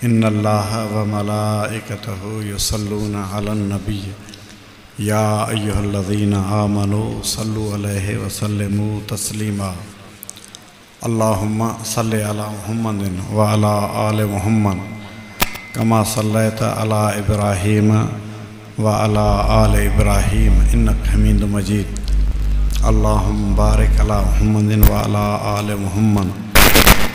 इन्नल्लाह व मलाइकतहु युसल्लूना अलन नबी या अय्युहल्लज़ीना आमनू सल्लु अलैहि व सल्लिमू तस्लीमा। अल्लाहुम्मा सल्लि अला मुहम्मदिन व अला आलि मुहम्मद कमा सल्लैता अला इब्राहीम व अला आलि इब्राहीम इन्नका हमीदुम मजीद। अल्लाहुम्मा बारिक अला मुहम्मदिन व अला आलि मुहम्मद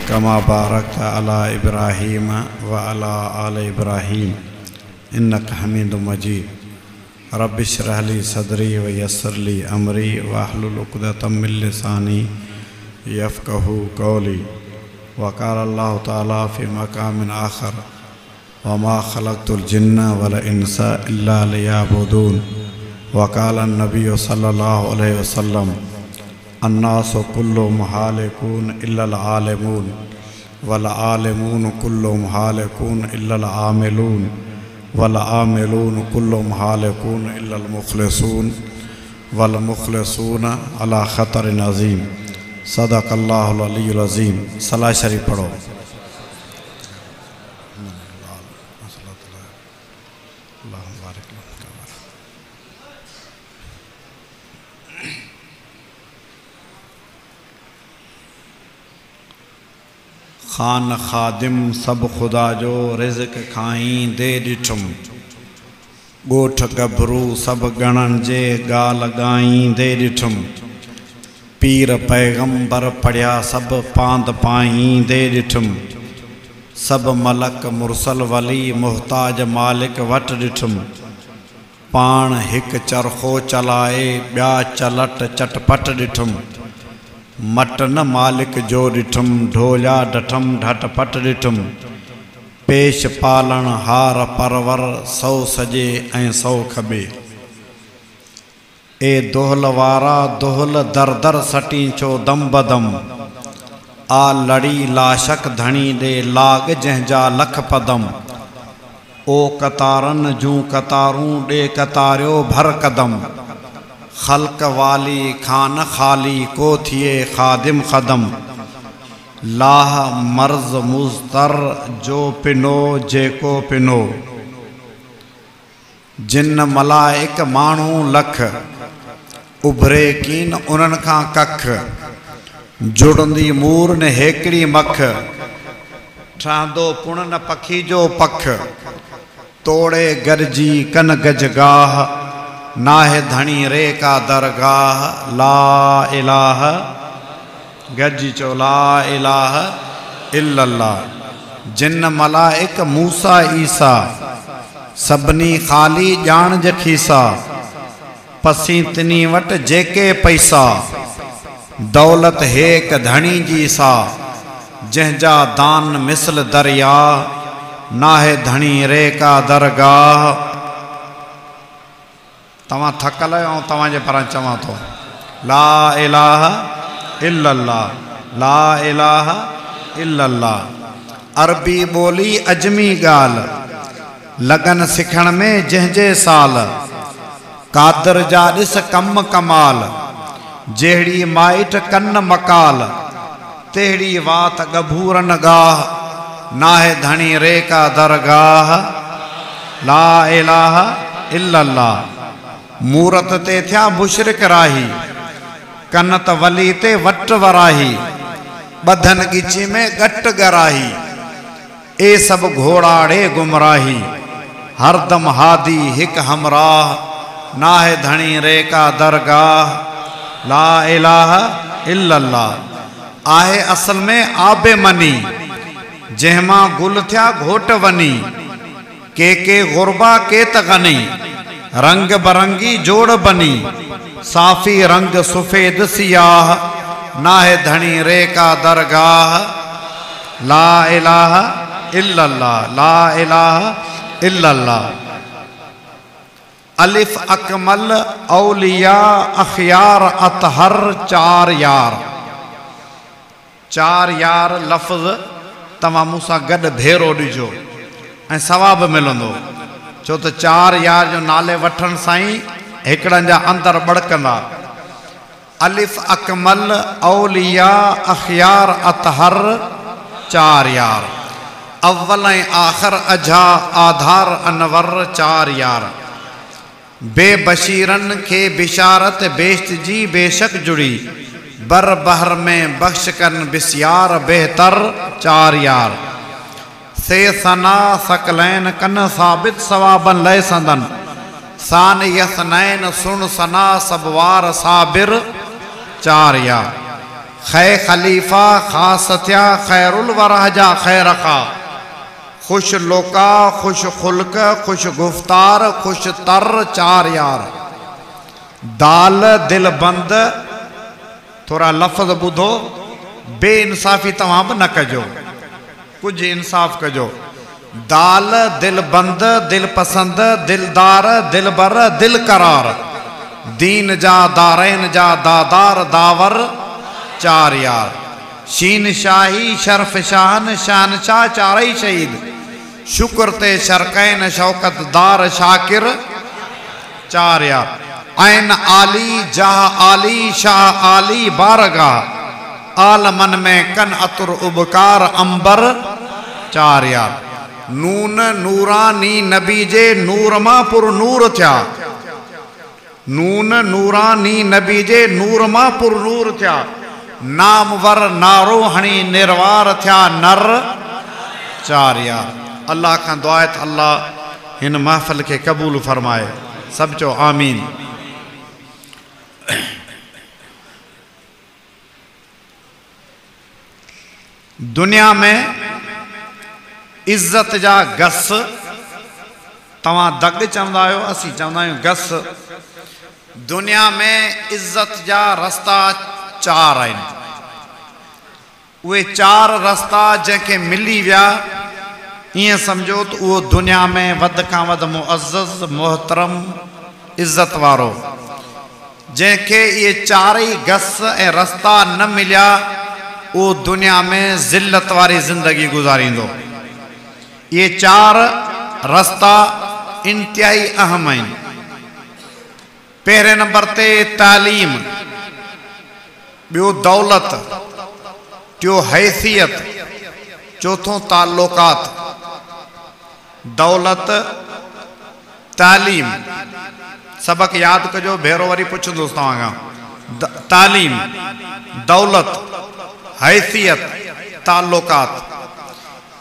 कमा बारकता अला इब्राहीम व अला आलि इब्राहीम इन्नका हमीदुम मजीद। रब्बि इश्रह ली सदरी व यस्सिर ली अमरी वहलुल उक़दतम मिन लिसानी यफ़क़हू क़ौली। व क़ाल अल्लाहु तआला फ़ी मक़ामिन आख़र व मा ख़लक़तुल जिन्न वल इंसा इल्ला लियअबुदून। व क़ाल अन्नबिय्यु सल्लल्लाहु अलैहि वसल्लम अन्नासु कुल्लुहुम हालिकून इल्लल आलिमून वल आलिमून कुल्लुहुम हालिकून इल्लल आमिलून वल आमिलून कुल्लुहुम हालिकून इल्लल मुख़लिसून वल मुख़लिसून अला ख़तरिन अज़ीम। सदक़ल्लाहुल अलीयुल अज़ीम। सलाह शरीफ पढ़ो। खान खादिम सब खुदा जो रिज़्क़ खाई दे ॾिठुम। ॻोठ गभरू सब गणन जे ॻाल ॻाई दे ॾिठुम। पीर पैगंबर पढ़िया सब पांद पाई दे ॾिठुम। सब मलक मुरसल वली मुहताज मालिक वट ॾिठुम। पाण हिक चरखो चलाए ॿिया चलट चटपट ॾिठुम। मटन मालिक जो ॾिठुम ढोलिया डठम ढटपट ॾिठुम। पेश पालण हार परवर सौ सजे ऐं सौ खबे। ए दोहल वारा दोहल दर दर सटी छो दम बदम। आ लड़ी लाशक धणी दे लाग जंहिंजा लख पदम। ओ कतारन जूं कतारूं ॾे कतारियो भर कदम। खल्क वाली खान खाली को थिए खादिम खदम। लाह मर्ज मुस्तर जो पिनो जेको पिनो। जिन मलाइक माण्हू लख उभरे कीन उन्हनि खां कख। जुड़ंदी मूर ने हेकड़ी मख ठहंदो पुण न पखी जो पख। तोड़े गरजी कन गजगाह नाहे धणी रे का दरगाह। ला इलाहा गजी चो ला इलाहा इल्लल्लाह। जिन मलाइक मूसा ईसा सभनी खाली ॼाण जखीसा। पसी तिनी वट जेके पैसा दौलत हेक धणी जी सा। जंहिंजा दान मिसल दरिया नाहे धणी रे का दरगाह। तव्हां थकल आहियो ऐं तव्हांजे पारां चवां थो ला इलाहा इल्लल्लाह ला इलाहा इल्लल्लाह। अरबी ॿोली अजमी ॻाल्हि लगन सिखण में जंहिंजे साल। कादर जा ॾिस कम कमाल। जहिड़ी माइट कन मकाल तहिड़ी वात गभूरन गाह। नाहे धणी रे का दरगाह। ला इलाहा इल्लल्लाह। मूरत ते थिया मुशरिक राही कनत वली ते वट वराही। बधन गिची में गट गराही ए सब घोड़ाड़े गुमराही। हरदम हादी हिक हमराह नाहे धणी रे का दरगाह। ला इलाहा इल्लल्लाह। आहे असल में आबे मनी जंहिंमां गुल थिया घोट वनी। के गुरबा के त गनी रंग बरंगी जोड़ बनी। साफी रंग सफेद सियाह नाहे धणी रे का दरगाह। ला इलाहा इल्लल्लाह ला इलाहा इल्लल्लाह। अलिफ अकमल औलिया अखियार अतहर चार यार। चार यार लफ़्ज़ तव्हां मूंसां गॾु भेरो ॾिजो ऐं सवाब मिलंदो। छो त चार यार जो नाले वठण साईं हिकिड़नि जा अंदर बड़कंदा। अलिफ अकमल औलिया अखियार अतहर चार यार। अव्वल ऐं आख़िर अझा आधार अनवर चार यार। बेबशीरन के बिशारत बेश्त जी बेशक जुड़ी, बर बहर में बख्श कन बिस्यार बेहतर चार यार। से सना सकलैन कन साबित सवाबन लय संदन, सान यसनैन सुन सना सबवार साबिर चार यार। खै खलीफा खासत्या खैरुल वराजा खैर खा, खुश लोका खुश खुल्क खुश गुफ्तार खुश तर चार यार। दाल दिल बंद, थोड़ा लफ्ज़ ॿुधो, बेइंसाफ़ी तव्हां बि न कजो, कुछ इंसाफ़ कजो। दाल दिल बंद दिल पसंद दिलदार दिल बर दिल करार, दीन जा दारैन जा दादार दावर चार यार। शीन शाही शर्फ शाहन शान शाह चारई शहीद, शुक्र ते शरकैन शौकत दार शाकिर चार यार। ऐन आली जाह आली शाह आली बारगाह, आलमन में कन अतुर उबकार अंबर चार यार। नून नूरानी नबी जे नूर मां पुर नूर थिया, नून नूरानी नबी जे नूर मां पुर नूर थिया, नामवर नारो हणी निर्वार थिया नर चार यार। अल्लाह खां दुआ है त अल्लाह हिन महफ़िल के क़बूल फरमाए, सब चो आमीन। दुनिया में इज्जत जा गस, तव्हां दग चवंदा आहियो, असीं चवंदा आहियूं गस। दुनिया में इज्जत जा रस्ता चार आहिनि। उहे चार रस्ता जंहिंखे मिली विया, ईअं सम्झो त उहो दुनिया में वध खां वधि मुअज़्ज़ज़ मोहतरम इज़्ज़त वारो। जंहिंखे इहे चारई गस ऐं रस्ता न मिलिया, उहो दुनिया में ज़िल्लत वारी ज़िंदगी गुज़ारींदो। ये चार रस्ता इंतहाई अहम आहिनि। पहिरें नंबर ते तालीम, ॿियो दौलत, टियों हैसियत, चौथों ताल्लुकात। दौलत तालीम, सबक याद कजो, भेरो वरी पुछंदुसि तव्हां खां। तालीम, दौलत, हैसियत, ताल्लुकात,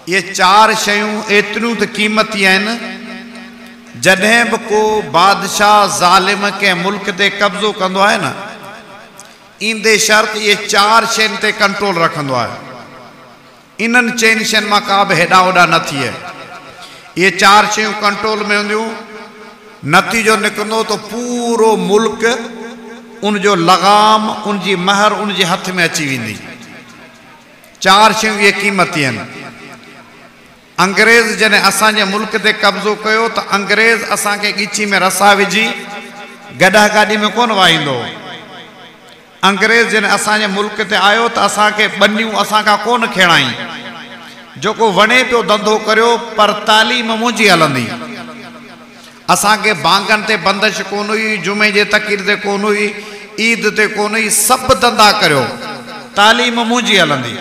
ये चार शयूं एतिरियूं त क़ीमती आहिनि, जॾहिं बि को बादशाह ज़ालिम के मुल्क ते कब्ज़ो कंदो आहे न, ईंदे शर्त ये चार शयुनि ते कंट्रोल रखंदो आहे। इन्हनि चइनि शयुनि मां का बि हेॾा होॾा न थिए। ये चार शयूं कंट्रोल में हूंदियूं, नतीजो निकिरंदो त पूरो मुल्क, उनजो लगाम, उनजी महर उनजे हथ में अची वेंदी। चार शयूं ये क़ीमती आहिनि। अंग्रेज़ जॾहिं असांजे मुल्क ते कब्ज़ो कयो त अंग्रेज़ असांखे ॻिची में रसा विझी गॾा गाॾी में कोन वाहींदो। अंग्रेज़ जॾहिं असांजे मुल्क ते आयो त असांखे ॿनियूं असांखां कोन खिणाई। जेको वणे पियो धंधो करियो, पर तालीम मुंहिंजी हलंदी। असांखे बांगनि ते बंदिश कोन हुई, जुमे जे तकीर ते कोन हुई, ईद ते कोन हुई, सभु धंधा करियो, तालीम मुंहिंजी हलंदी।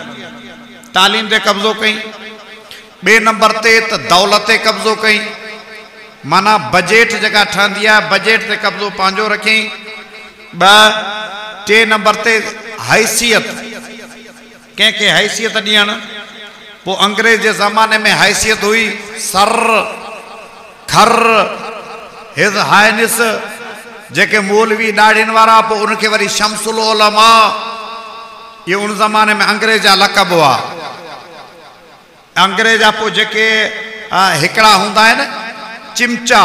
तालीम ते कब्ज़ो कई। ॿिए नंबर ते त दौलत ते कब्ज़ो कई, माना बजेट जेका ठहंदी आहे, बजेट ते कब्ज़ो पंहिंजो रखी। टे नंबर ते हैसियत, कंहिंखे हैसियत ॾियणु। पोइ अंग्रेज़ जे ज़माने में हैसियत हुई सर, खर, हिज़ हाइनिस, जेके मौलवी ॾाढ़ियुनि वारा, पोइ उनखे वरी शमसुल उलमा, ये उन ज़माने में अंग्रेज़ जा लक़ब हुआ। अंग्रेज़ जा पोइ जेके हिकिड़ा हूंदा आहिनि चिमचा,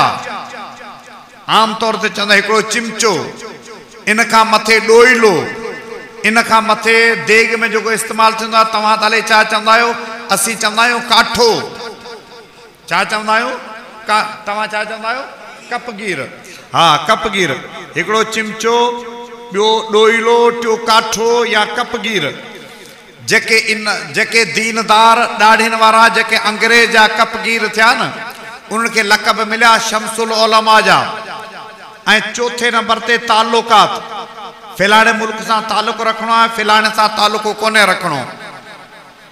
आमतौर ते चवंदा हिकिड़ो चिमचो, इन खां मथे ॾोइलो, इन खां मथे देग में जेको इस्तेमालु थींदो आहे, तव्हां ताले छा चवंदा आहियो? असीं चवंदा आहियूं काठो। छा चवंदा आहियूं? तव्हां छा चवंदा आहियो? कपगीर। हा, कपगीर। हिकिड़ो चिमचो, ॿियो ॾोइलो, टियों काठो या कपगीर। जेके दीनदार ॾाढ़ियुनि वारा जेके अंग्रेज़ जा कपगीर थिया न, उनखे लक़ब मिलिया शमसुल उलमा जा। ऐं चौथे नंबर ते ताल्लुकात, फिलाणे मुल्क सां ताल्लुक़ रखणो आहे, फिलाणे सां ताल्लुक़ कोन्हे रखणो।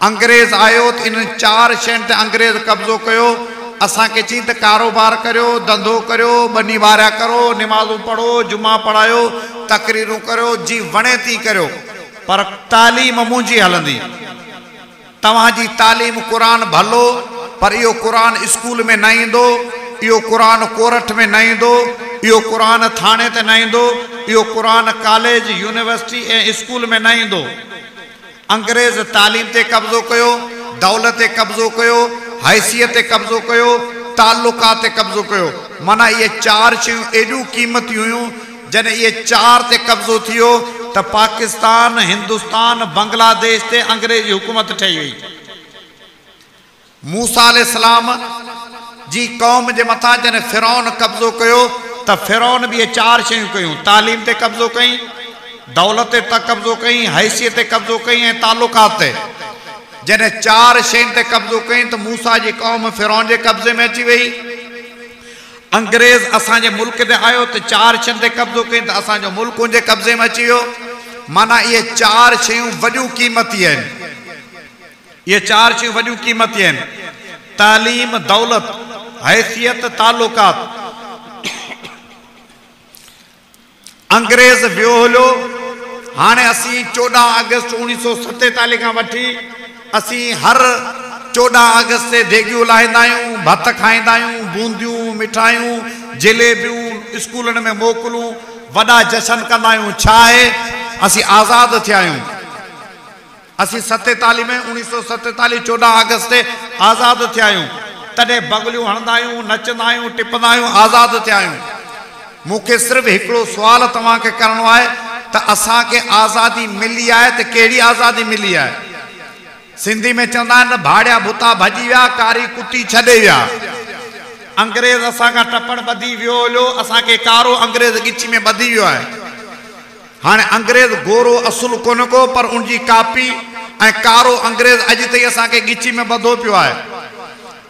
अंग्रेज आयो तो इन 4 शयुनि ते अंग्रेज कब्ज़ो कयो। असांखे चई त कारोबार करियो, धंधो करियो, बनी वारिया करो, निमाज़ूं पढ़ो, जुमा पढ़ायो, तकरीरूं करियो, जी वणे थी करियो, पर तालीम मुंहिंजी हलंदी। तव्हांजी तालीम क़ुरान भलो, पर इहो क़ुरान स्कूल में न ईंदो, इहो क़ुरान कोरठ में न ईंदो, इहो क़ुरान थाणे ते न ईंदो, इहो क़ुरान कॉलेज यूनिवर्सिटी ऐं स्कूल में न ईंदो। अंग्रेज़ तालीम ते कब्ज़ो कयो, दौलत ते कब्ज़ो कयो, हैसियत ते कब्ज़ो कयो, ताल्लुकात ते कब्ज़ो कयो। माना ये 4 शयूं एॾियूं क़ीमती हुयूं, जॾहिं इहे 4 ते कब्ज़ो थियो त पाकिस्तान, हिंदुस्तान, बांग्लादेश ते अंग्रेजी हुकूमत ठही वई। मूसा अलैहिस्सलाम जी क़ौम जे मथां जॾहिं फिरौन कब्ज़ो कयो त फिरौन बि इहे 4 शयूं कयूं। तालीम ते कब्ज़ो कई, दौलत ते कब्ज़ो कई, हैसियत ते कब्ज़ो कई ऐं ताल्लुकात ते। जॾहिं 4 शयुनि ते कब्ज़ो कई त मूसा जी क़ौम फिरौन जे कब्ज़े में अची वई। अंग्रेज़ असांजे मुल्क ते आयो त 4 शयुनि ते कब्ज़ो कई त असांजो मुल्क उनजे कब्ज़े में अची वियो। माना इहे 4 शयूं वॾियूं क़ीमती आहिनि। इहे 4 शयूं वॾियूं क़ीमती आहिनि। तालीम, दौलत, हैसियत, ताल्लुकात। अंग्रेज़ वियो हलियो। हाणे असीं 14 अगस्त 1947 खां वठी असीं हर 14 अगस्त ते देगियूं लाहींदा आहियूं, भत खाईंदा आहियूं, बूंदियूं, मिठाइयूं, जलेबियूं, स्कूलनि में मोकलूं, वॾा जश्न कंदा आहियूं। छा आहे? असीं आज़ाद थिया आहियूं। असीं 47 में 1947 14 अगस्त ते आज़ाद थिया आहियूं। तॾहिं बगलियूं हणंदा आहियूं, नचंदा आहियूं, टिपंदा आहियूं, आज़ाद थिया आहियूं। मूंखे सिर्फ़ु हिकिड़ो सुवाल तव्हांखे करिणो आहे त असांखे आज़ादी मिली आहे त कहिड़ी आज़ादी मिली आहे? सिंधी में चवंदा आहिनि भाड़िया भुता भॼी विया, कारी कुटी छॾे विया। अंग्रेज़ असांखां टपण ॿधी वियो हलियो, असांखे कारो अंग्रेज़ गिची में ॿधी वियो आहे। हाणे अंग्रेज़ गोरो असुल कोन को, पर उनजी कापी ऐं कारो अंग्रेज़ अॼु ताईं असांखे गिची में ॿधो पियो आहे।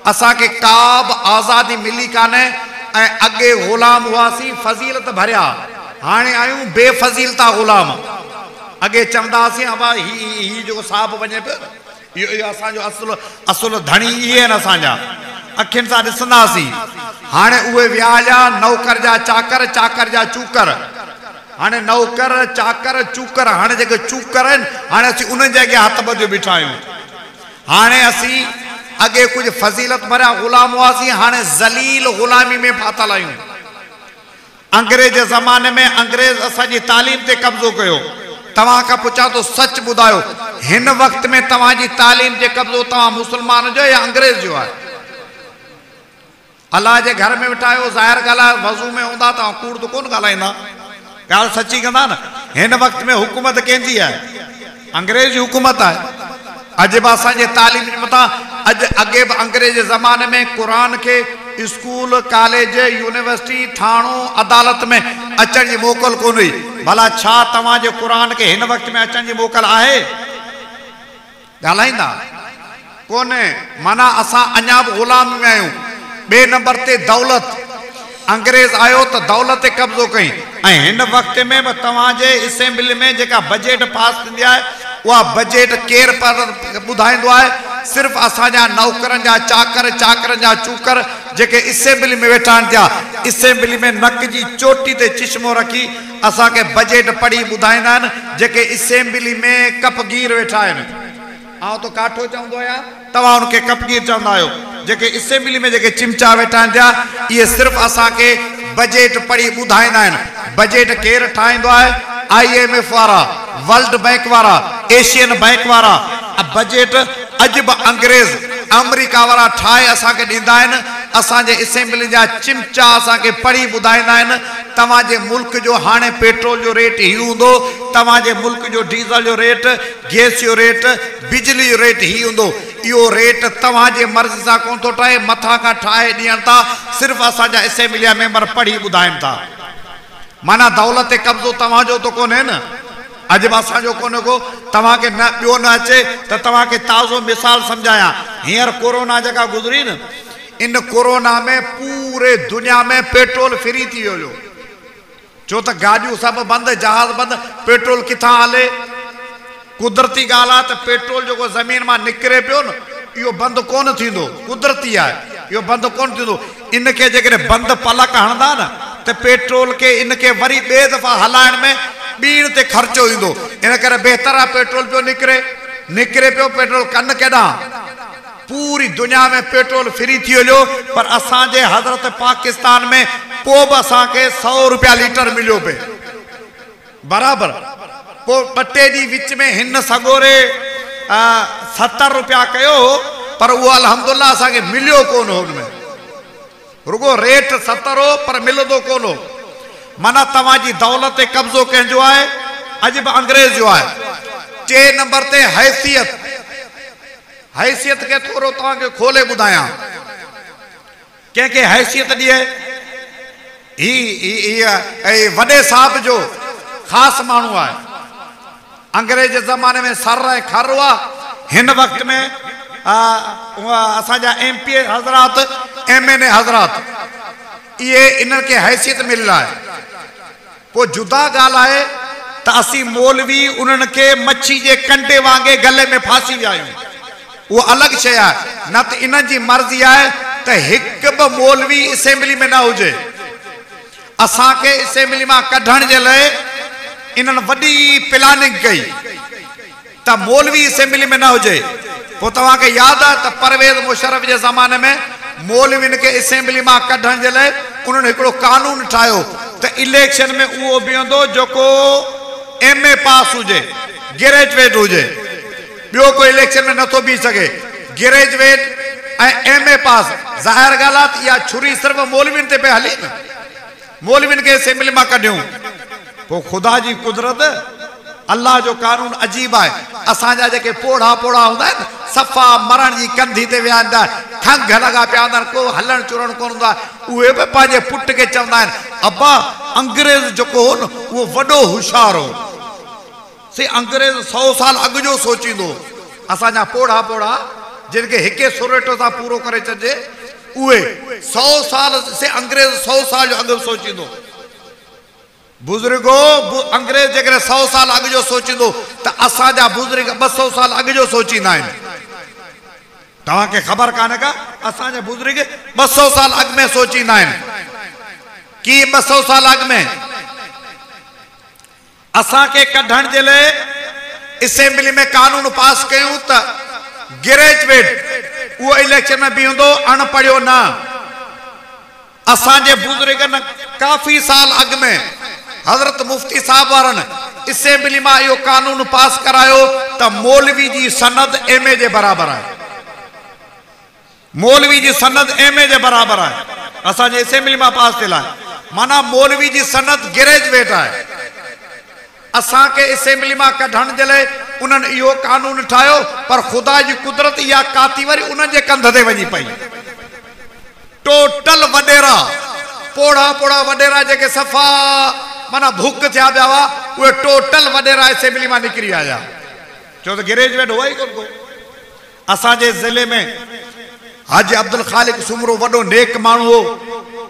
असांखे का बि आज़ादी मिली कान्हे ऐं अॻे ग़ुलाम हुआसीं फज़ीलत भरिया, हाणे आहियूं बेफज़ीलता ग़ुलाम। अॻे चवंदा हुआसीं अबा ही जेको साहब वञे पियो, इहो असांजो असुल धणी इहे आहिनि असांजा, अखियुनि सां ॾिसंदा हुआसीं। हाणे उहे विया हलिया नौकर जा चाकर, चाकर जा चूकर। हाणे नौकर, चाकर, चूकर, हाणे जेके चूकर आहिनि हाणे असीं उन्हनि जे अॻियां हथ ॿधियो बीठा आहियूं। हाणे असीं अॻे कुझु फज़ीलत भरिया ग़ुलाम हुआसीं, हाणे ज़लील ग़ुलामी में फाथल आहियूं। अंग्रेज ज़माने में अंग्रेज़ असांजी तालीम ते कब्ज़ो कयो। तव्हां खां पुछां थो सच ॿुधायो, हिन वक़्त में तव्हांजी तालीम ते कब्ज़ो तव्हां मुस्लमान जो या अंग्रेज़ जो आहे? अलाह जे घर में वेठा आहियो, ज़ाहिर ॻाल्हि आहे वज़ू में हूंदा तव्हां कूड़ त कोन ॻाल्हाईंदा, ॻाल्हि सची कंदा न। हिन वक़्त में हुकूमत कंहिंजी आहे? अंग्रेज़ जी हुकूमत आहे। अॼु बि असांजे तालीम जे मथां, अॻे बि अंग्रेज ज़माने में क़ुरान खे स्कूल, कॉलेज, यूनिवर्सिटी, थाणो, अदालत में अचण जी मोकल कोन हुई। भला छा तव्हांजे क़ुरान खे हिन वक़्त में अचण जी मोकल आहे? ॻाल्हाईंदा कोन्हे। माना असां अञा बि ग़ुलाम में आहियूं। ॿिए नंबर ते दौलत। अंग्रेज़ आयो त दौलत ते कब्ज़ो कई ऐं हिन वक़्त में बि तव्हांजे असेंबली में जेका बजट पास थींदी आहे उहा बजट केरु ॿुधाईंदो आहे? सिर्फ़ु असांजा नौकरनि जा चाकर, चाकरनि जा चूकर जेके असेंबली में वेठा आहिनि, थिया असेंबली में नक जी चोटी ते चिश्मो रखी असांखे बजट पढ़ी ॿुधाईंदा आहिनि, जेके असेंबली में कपगीर वेठा आहिनि। आउं त काठो चवंदो आहियां, तव्हां उनखे कपगीर चवंदा आहियो। जेके असेंबली में जेके चिमचा वेठा आहिनि, थिया इहे सिर्फ़ु असांखे बजट पढ़ी ॿुधाईंदा आहिनि। बजट केरु ठाहींदो आहे? IMF वारा, वर्ल्ड बैंक वारा, एशियन बैंक वारा। बजट अॼु बि अंग्रेज़, अमेरिका वारा ठाहे असांखे ॾींदा आहिनि। असांजे असेंबली जा चिमचा असांखे पढ़ी ॿुधाईंदा आहिनि तव्हांजे मुल्क जो हाणे पेट्रोल जो रेट ही हूंदो, तव्हांजे मुल्क जो डीज़ल जो रेट, गैस जो रेट, बिजली जो रेट ही हूंदो। इहो रेट तव्हांजे मर्ज़ सां कोन थो ठहे, मथां खां ठाहे ॾियनि था, सिर्फ़ु असांजा असेंबली जा मेंबर पढ़ी ॿुधाइनि था। माना दौलत ते कब्ज़ो तव्हांजो त कोन्हे न, अॼु बि असांजो कोन्हे को। तव्हांखे न ॿियो न अचे त तव्हांखे ताज़ो मिसाल सम्झायां। हींअर कोरोना जेका गुज़री न, इन कोरोना में पूरे दुनिया में पेट्रोल फ्री थी वियो हुयो, छो त गाॾियूं सभु बंदि, जहाज़ बंदि, पेट्रोल किथां हले? कुदरती ॻाल्हि आहे त पेट्रोल जेको ज़मीन मां निकिरे पियो न इहो बंदि कोन थींदो, कुदरती आहे, इहो बंदि कोन थींदो। इनखे जेकॾहिं बंदि पलक हणंदा न त पेट्रोल खे इनखे वरी ॿिए दफ़ा हलाइण में ॿीण ते ख़र्चो ईंदो। इन करे बहितर आहे पेट्रोल पियो निकिरे पियो पेट्रोल कनि केॾां। पूरी दुनिया में पेट्रोल फ्री थी वञो, पर असांजे हज़रत पाकिस्तान में पोइ बि असांखे 100 रुपया लीटर मिलियो पिए बराबरि। पोइ 2-3 ॾींहं विच में हिन सगोरे 70 रुपया कयो, पर उहो अल्हम्दुलिल्लाह असांखे मिलियो कोन हो। हुनमें रुगो रेट 70 हो पर मिलंदो कोन हो। माना तव्हांजी दौलत ते कब्ज़ो कंहिंजो आहे, अॼु बि अंग्रेज़ जो आहे। 4 नंबर ते हैसियत खे थोरो तव्हांखे खोले ॿुधायां। कंहिंखे हैसियत ॾिए ही वॾे साहब जो ख़ासि माण्हू आहे। अंग्रेज ज़माने में सर ऐं खर हुआ। हिन वक़्त में असांजा MP हज़रात MNA हज़रात इहे इन्हनि खे हैसियत मिलियल आहे। पोइ जुदा ॻाल्हि आहे त असीं मौलवी उन्हनि खे मच्छी जे कंडे वांगुरु गले में फासी विया आहियूं, उहो अलॻि शइ आहे। न त इन्हनि जी मर्ज़ी आहे त हिकु बि मौलवी असेंबली में न हुजे। असांखे असेंबली मां कढण जे लाइ इन्हनि वॾी प्लानिंग कई त मौलवी असेंबली में न हुजे। पोइ तव्हांखे यादि आहे त परवेज़ मुशर्रफ जे ज़माने में मौलवियुनि खे असेंबली मां कढण जे लाइ उन्हनि हिकिड़ो कानून ठाहियो त इलेक्शन में उहो बीहंदो जेको MA पास हुजे, ग्रेजुएट हुजे। ॿियो कोई इलेक्शन में नथो बीह सघे। ग्रेजुएट ऐं MA पास। ज़ाहिर ॻाल्हि आहे त इहा छुरी सिर्फ़ु मौलवियुनि ते पई हले न। मौलवियुनि खे असेंबली मां कढियूं। पोइ ख़ुदा जी कुदरत, अल्लाह जो कानून अजीब आहे। असांजा जेके पोड़ा हूंदा आहिनि सफ़ा मरण जी कंधी ते विया आहिनि, खंघ लॻा पिया हूंदा आहिनि, को हलण चुरण कोन हूंदो आहे। उहे बि पंहिंजे पुट खे चवंदा आहिनि अब्बा अंग्रेज़ जेको हो न उहो वॾो होशियारु हो। से अंग्रेज़ 100 साल अॻु जो सोचींदो। असांजा पोड़ा जिन खे हिके सुरेटो सां पूरो करे छॾिजे उहे 100 साल से अंग्रेज़ 100 साल जो अॻु सोचींदो। बुज़ुर्गो अंग्रेज़ जेकॾहिं 100 साल अॻु जो सोचींदो त असांजा बुज़ुर्ग 200 साल अॻु जो सोचींदा आहिनि। तव्हांखे ख़बर कान्हे का असांजा बुज़ुर्ग 200 साल अॻु में सोचींदा आहिनि। की 200 साल अॻु में असांखे कढण जे लाइ असेंबली में कानून पास कयूं त ग्रेजुएट उहो इलेक्शन में बीहंदो, अनपढ़ियो न। असांजे बुज़ुर्गनि काफ़ी साल अॻु में हज़रत मुफ्ती साहब वारनि असेंबली मां इहो कानून पास करायो त मौलवी जी सनद MA जे बराबरि आहे। मौलवी जी सनद MA जे बराबरि आहे। असांजे असेंबली मां पास थियल आहे। माना मौलवी जी सनद ग्रेजुएट आहे। असांखे असेंबली मां कढण जे लाइ उन्हनि इहो कानून ठाहियो, पर ख़ुदा जी कुदरत इहा काती वरी उन्हनि जे कंध ते वञी पई। टोटल वॾेरा पोड़ा वॾेरा जेके सफ़ा माना भुक थिया पिया हुआ, उहे टोटल वॾेरा असेंबली मां निकिरी आया। छो त ग्रेजुएट हुआ ई कोन को। असांजे ज़िले में हाजी अब्दुल ख़ालिक सुमरो वॾो नेक माण्हू हो,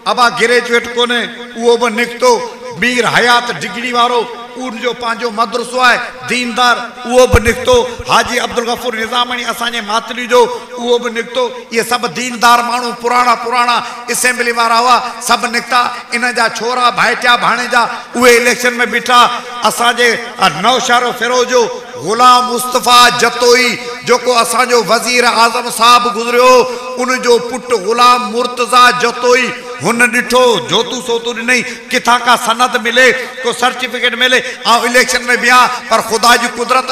अबा ग्रेजुएट कोन्हे, उहो बि निकितो। मीर हयात डिग्री वारो, उनजो पंहिंजो मदरसो आहे दीनदार, उहो बि निकितो। हाजी अब्दुल गफूर निज़ामणी असांजे मातली जो, उहो बि निकितो। इहे सभु दीनदार माण्हू पुराणा असेंबली वारा हुआ, सभु निकिता। इन जा छोरा भाइटिया भाणेजा उहे इलेक्शन में बीठा। असांजे नौशारो फिरोजो गुलाम मुस्तफ़ा जतोई जेको असांजो वज़ीर आज़म साहब गुज़रियो, उनजो पुटु गुलाम मुर्तज़ा जतोई, हुन ॾिठो जोतू सोतू ॾिनई, किथां का सनद मिले, को सर्टिफिकेट मिले, ऐं इलेक्शन में बीहा। पर ख़ुदा जी कुदरत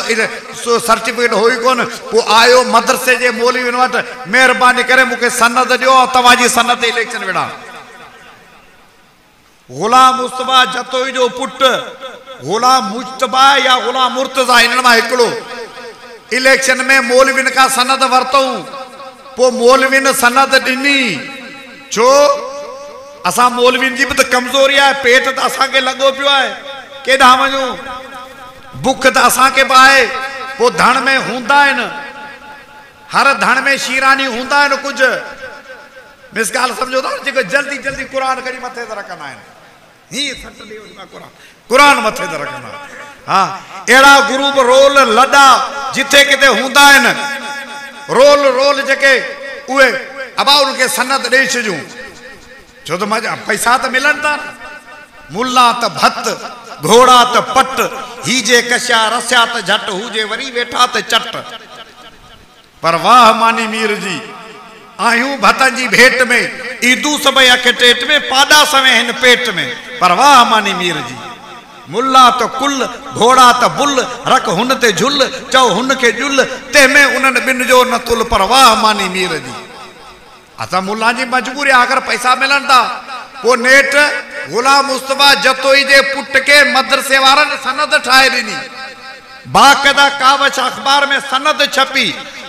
सर्टिफिकेट हो ई कोन। पोइ आयो मदरसे जे मौलवियुनि वटि, महिरबानी करे मूंखे सनद ॾियो, तव्हांजी सनद ते इलेक्शन विढ़ा। गुलाम मुस्तफ़ा जतोई जो पुटु गुलाम मुश्तबा या गुलाम मुर्तज़ा, इन्हनि मां हिकिड़ो इलेक्शन में मौलवियुनि खां सनद वरितऊं। पोइ मौलवियुनि सनद ॾिनी। छो? असां मौलवियुनि जी बि त कमज़ोरी आहे, पेट त असांखे लॻो पियो आहे, केॾांहुं वञूं? बुख त असांखे बि आहे। पोइ धण में हूंदा आहिनि, हर धण में शीरानी हूंदा आहिनि कुझु। मिस ॻाल्हि सम्झो था, जेको जल्दी क़ुर खणी मथे ते रखंदा आहिनि, हीअ सट ॾे क़ुर। कुरान मथे ते रखंदा। हाँ अहिड़ा ग्रुप रोल लॾा जिथे किथे हूंदा आहिनि, रोल जेके उहे अबा उनखे सनत ॾेई छॾियूं, छो त मज़ा पैसा त मिलनि था। मुल्ला त भत, घोड़ा त पट, ही जे कशा रसिया त झट, हू जे वरी वेठा त चट। पर वाह मानी मीर जी, आहियूं भतन जी भेट में, ईदू सभई अख टेट में, पाॾा सवे हिन पेट में। पर वाह मानी मीर जी, मुल्ला तो कुल, घोड़ा तो बुल, रख हुन ते झुल, चओ हुन के जुल, तंहिंमें उन्हनि ॿिनि जो न तुल। पर वाह मानी मीर जी, असां मुल्ला जी मजबूरी आहे, अगर पैसा मिलन था वो नेठ गुलाम मुस्तफा जतोई जे पुट के मदरसे वारनि सनद ठाहे ॾिनी। बाक़ायदा कावच अखबार में सनद छपी,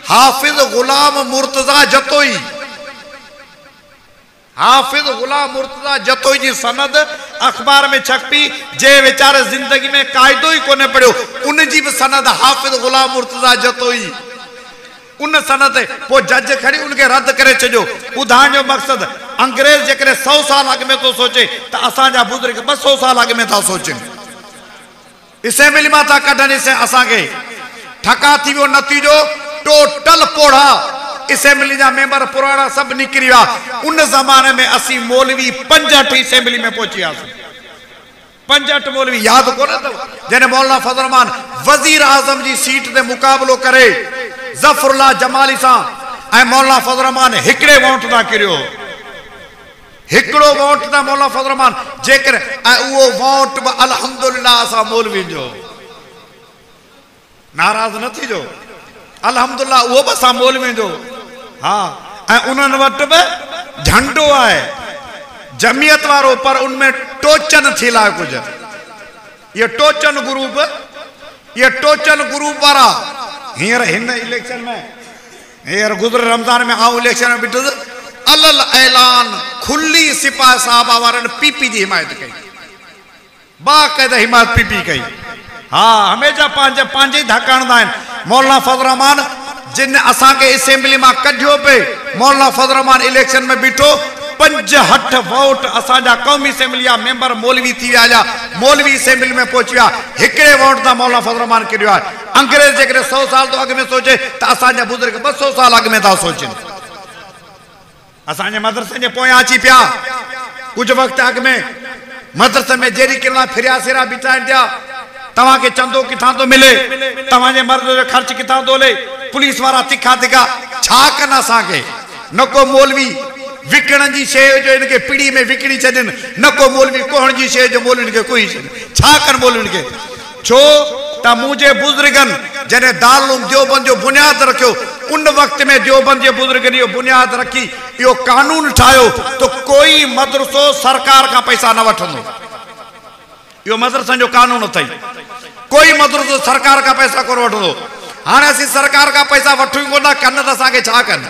हाफिज गुलाम मुर्तजा जतोई, हाफिज गुलाम मुर्तजा जतोई जी सनद अखबार में छपी। जे वेचारे जिंदगी में कायदो ही कोने पढ़ियो, उन जी भी सनद हाफिज गुलाम मुर्तजा जतोई। उन सनद पो जज खड़ी उनके रद्द करे छो। ॿुधाइण जो मक़सद, अंग्रेज जेकॾहिं 100 साल अॻु में तो सोचे त असांजा बुज़ुर्ग 200 साल अॻु में था सोचनि। असेंबली मां था कढनि, असांखे ठका थी वियो नतीजो, टोटल पोढ़ा असेंबली जा मेंबर पुराणा सब निकिरी विया। उन ज़माने में असी मौलवी 65 असेंबली में पहुची वियासीं। 65 मौलवी याद कोन अथव, जॾहिं मौलाना फज़ल रहमान वज़ीर आज़म जी सीट ते मुक़ाबलो करे ज़फ़रुल्लाह जमाली सां, ऐं मौलाना फज़ल रहमान हिकिड़े वोट तां किरियो, हिकिड़ो वोट तां मौलाना फज़ल रहमान, जेकर ऐं उहो वोट बि अल्हम्दुलिल्लाह असां मौलवी जो। नाराज़ न थीजो, अल्हम्दुलिल्लाह उहो बि असां मौलवी जो। हाँ, ऐं उन्हनि वटि बि झंडो आहे जमियत वारो, पर उनमें टोचन थियल आहे कुझु। ये टोचन ग्रुप वारा हींअर हिन इलेक्शन में, हींअर गुज़र रमज़ान में आऊं इलेक्शन में बीठुसि, अलल ऐलान खुली सिपाही साहब वारनि पीपी जी हिमायत कई, बाक़ायदा हिमायत पीपी कई। हाँ, हमेशा पंहिंजे धक हणंदा आहिनि। मौलाना फज़ल रहमान जिन असांखे असेंबली मां कढियो पे, मौलाना फज़ल रहमान इलेक्शन में बीठो, 65 वोट असांजा क़ौमी असेंबली जा मेंबर मौलवी थी विया, मौलवी असेंबली में पहुची विया। हिकिड़े वोट तां मौलाना फज़ल रहमान किरियो आहे। अंग्रेज जेकॾहिं 100 साल तो अॻु में सोचे त असांजा बुज़ुर्ग 200 साल अॻु में था सोचनि। असांजे मदरसे जे पोयां अची पिया। कुझु वक़्तु अॻु में मदरसे में जेरी किरला फिरिया सिरा बीठा आहिनि पिया। तव्हांखे चंदो किथां थो मिले, तव्हांजे मर्द जो ख़र्च किथां थो हले, पुलिस वारा तिखा छा कनि असांखे। न को मौलवी विकण जी शइ जो इनके पीढ़ी में विकणी छॾनि, न को मौलवी कोहण जी शइ जो मौलवियुनि खे कोई छॾनि। छा कनि मौलवियुनि खे? छो त मुंहिंजे बुज़ुर्गनि जॾहिं दारुल देवबंद जो बुनियाद रखियो, उन वक़्त में देवबंद जे बुज़ुर्गनि इहो बुनियाद रखी, इहो कानून ठाहियो त कोई मदरसो सरकार खां पैसा न वठंदो। इहो मदरसनि जो कानून अथई, कोई मदरसो सरकार खां पैसा कोन वठंदो। हाणे असीं सरकार खां पैसा वठूं कोन था, कनि त असांखे छा कनि?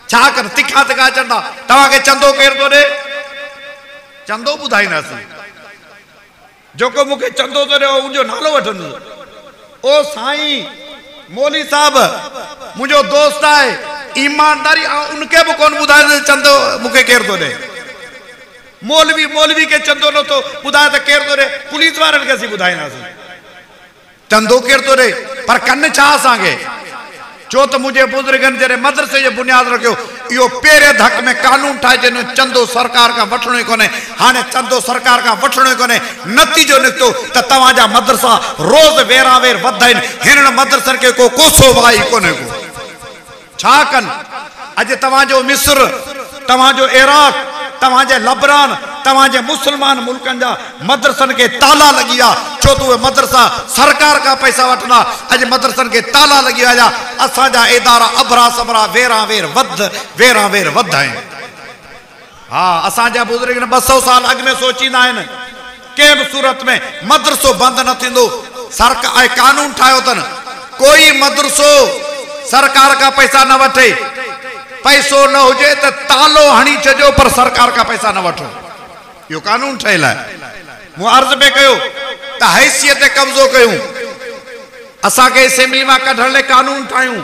छा कनि? तिखा चवंदा तव्हांखे चंदो केरु थो ॾे? चंदो ॿुधाईंदासीं, जेको मूंखे चंदो थो ॾे उनजो नालो वठंदुसि। ओ साईं मौली साहब मुंहिंजो दोस्त आहे, ईमानदारी उनखे बि कोन ॿुधाईंदुसि चंदो मूंखे केरु थो ॾे। मौलवी खे चंदो नथो ॿुधाए त केरु थो ॾे, पुलिस वारनि खे असीं ॿुधाईंदासीं चंदो केरु थो ॾे। पर कनि छा असांखे? छो त मुंहिंजे बुज़ुर्गनि जॾहिं मदरसे जो बुनियाद रखियो, इहो पहिरें धक में कानून ठाहे छॾियो, चंदो सरकार खां वठणो ई कोन्हे। हाणे चंदो सरकार खां वठणो ई कोन्हे। नतीजो निकितो त तव्हांजा मदरसा रोज़ वेरा वेर वधा आहिनि, हिननि मदरसनि खे को कोसो भाई कोन्हे को। छा कनि? अॼु तव्हांजो मिस्र, तव्हांजो इराक, तव्हांजे लबनान, तव्हांजे मुस्लमान मुल्कनि जा मदरसनि खे ताला लॻी विया, छो त उहे मदरसा सरकार खां पैसा वठंदा। अॼु मदरसनि खे ताला लॻी विया। असांजा इदारा अबरा सबरा वेरा वेर वध आहिनि। हा, असांजा बुज़ुर्ग 200 साल अॻु में सोचींदा आहिनि, कंहिं बि सूरत में मदरसो बंदि न थींदो। सरकार कानून ठाहियो अथनि, कोई मदरसो सरकार खां पैसा न वठे। पैसो न हुजे त तालो हणी छॾियो, पर सरकार खां पैसा न वठो। इहो कानून ठहियलु आहे। मूं अर्ज़ पे कयो त हैसियत ते कब्ज़ो कयूं, असांखे असेंबली मां कढण लाइ कानून ठाहियूं,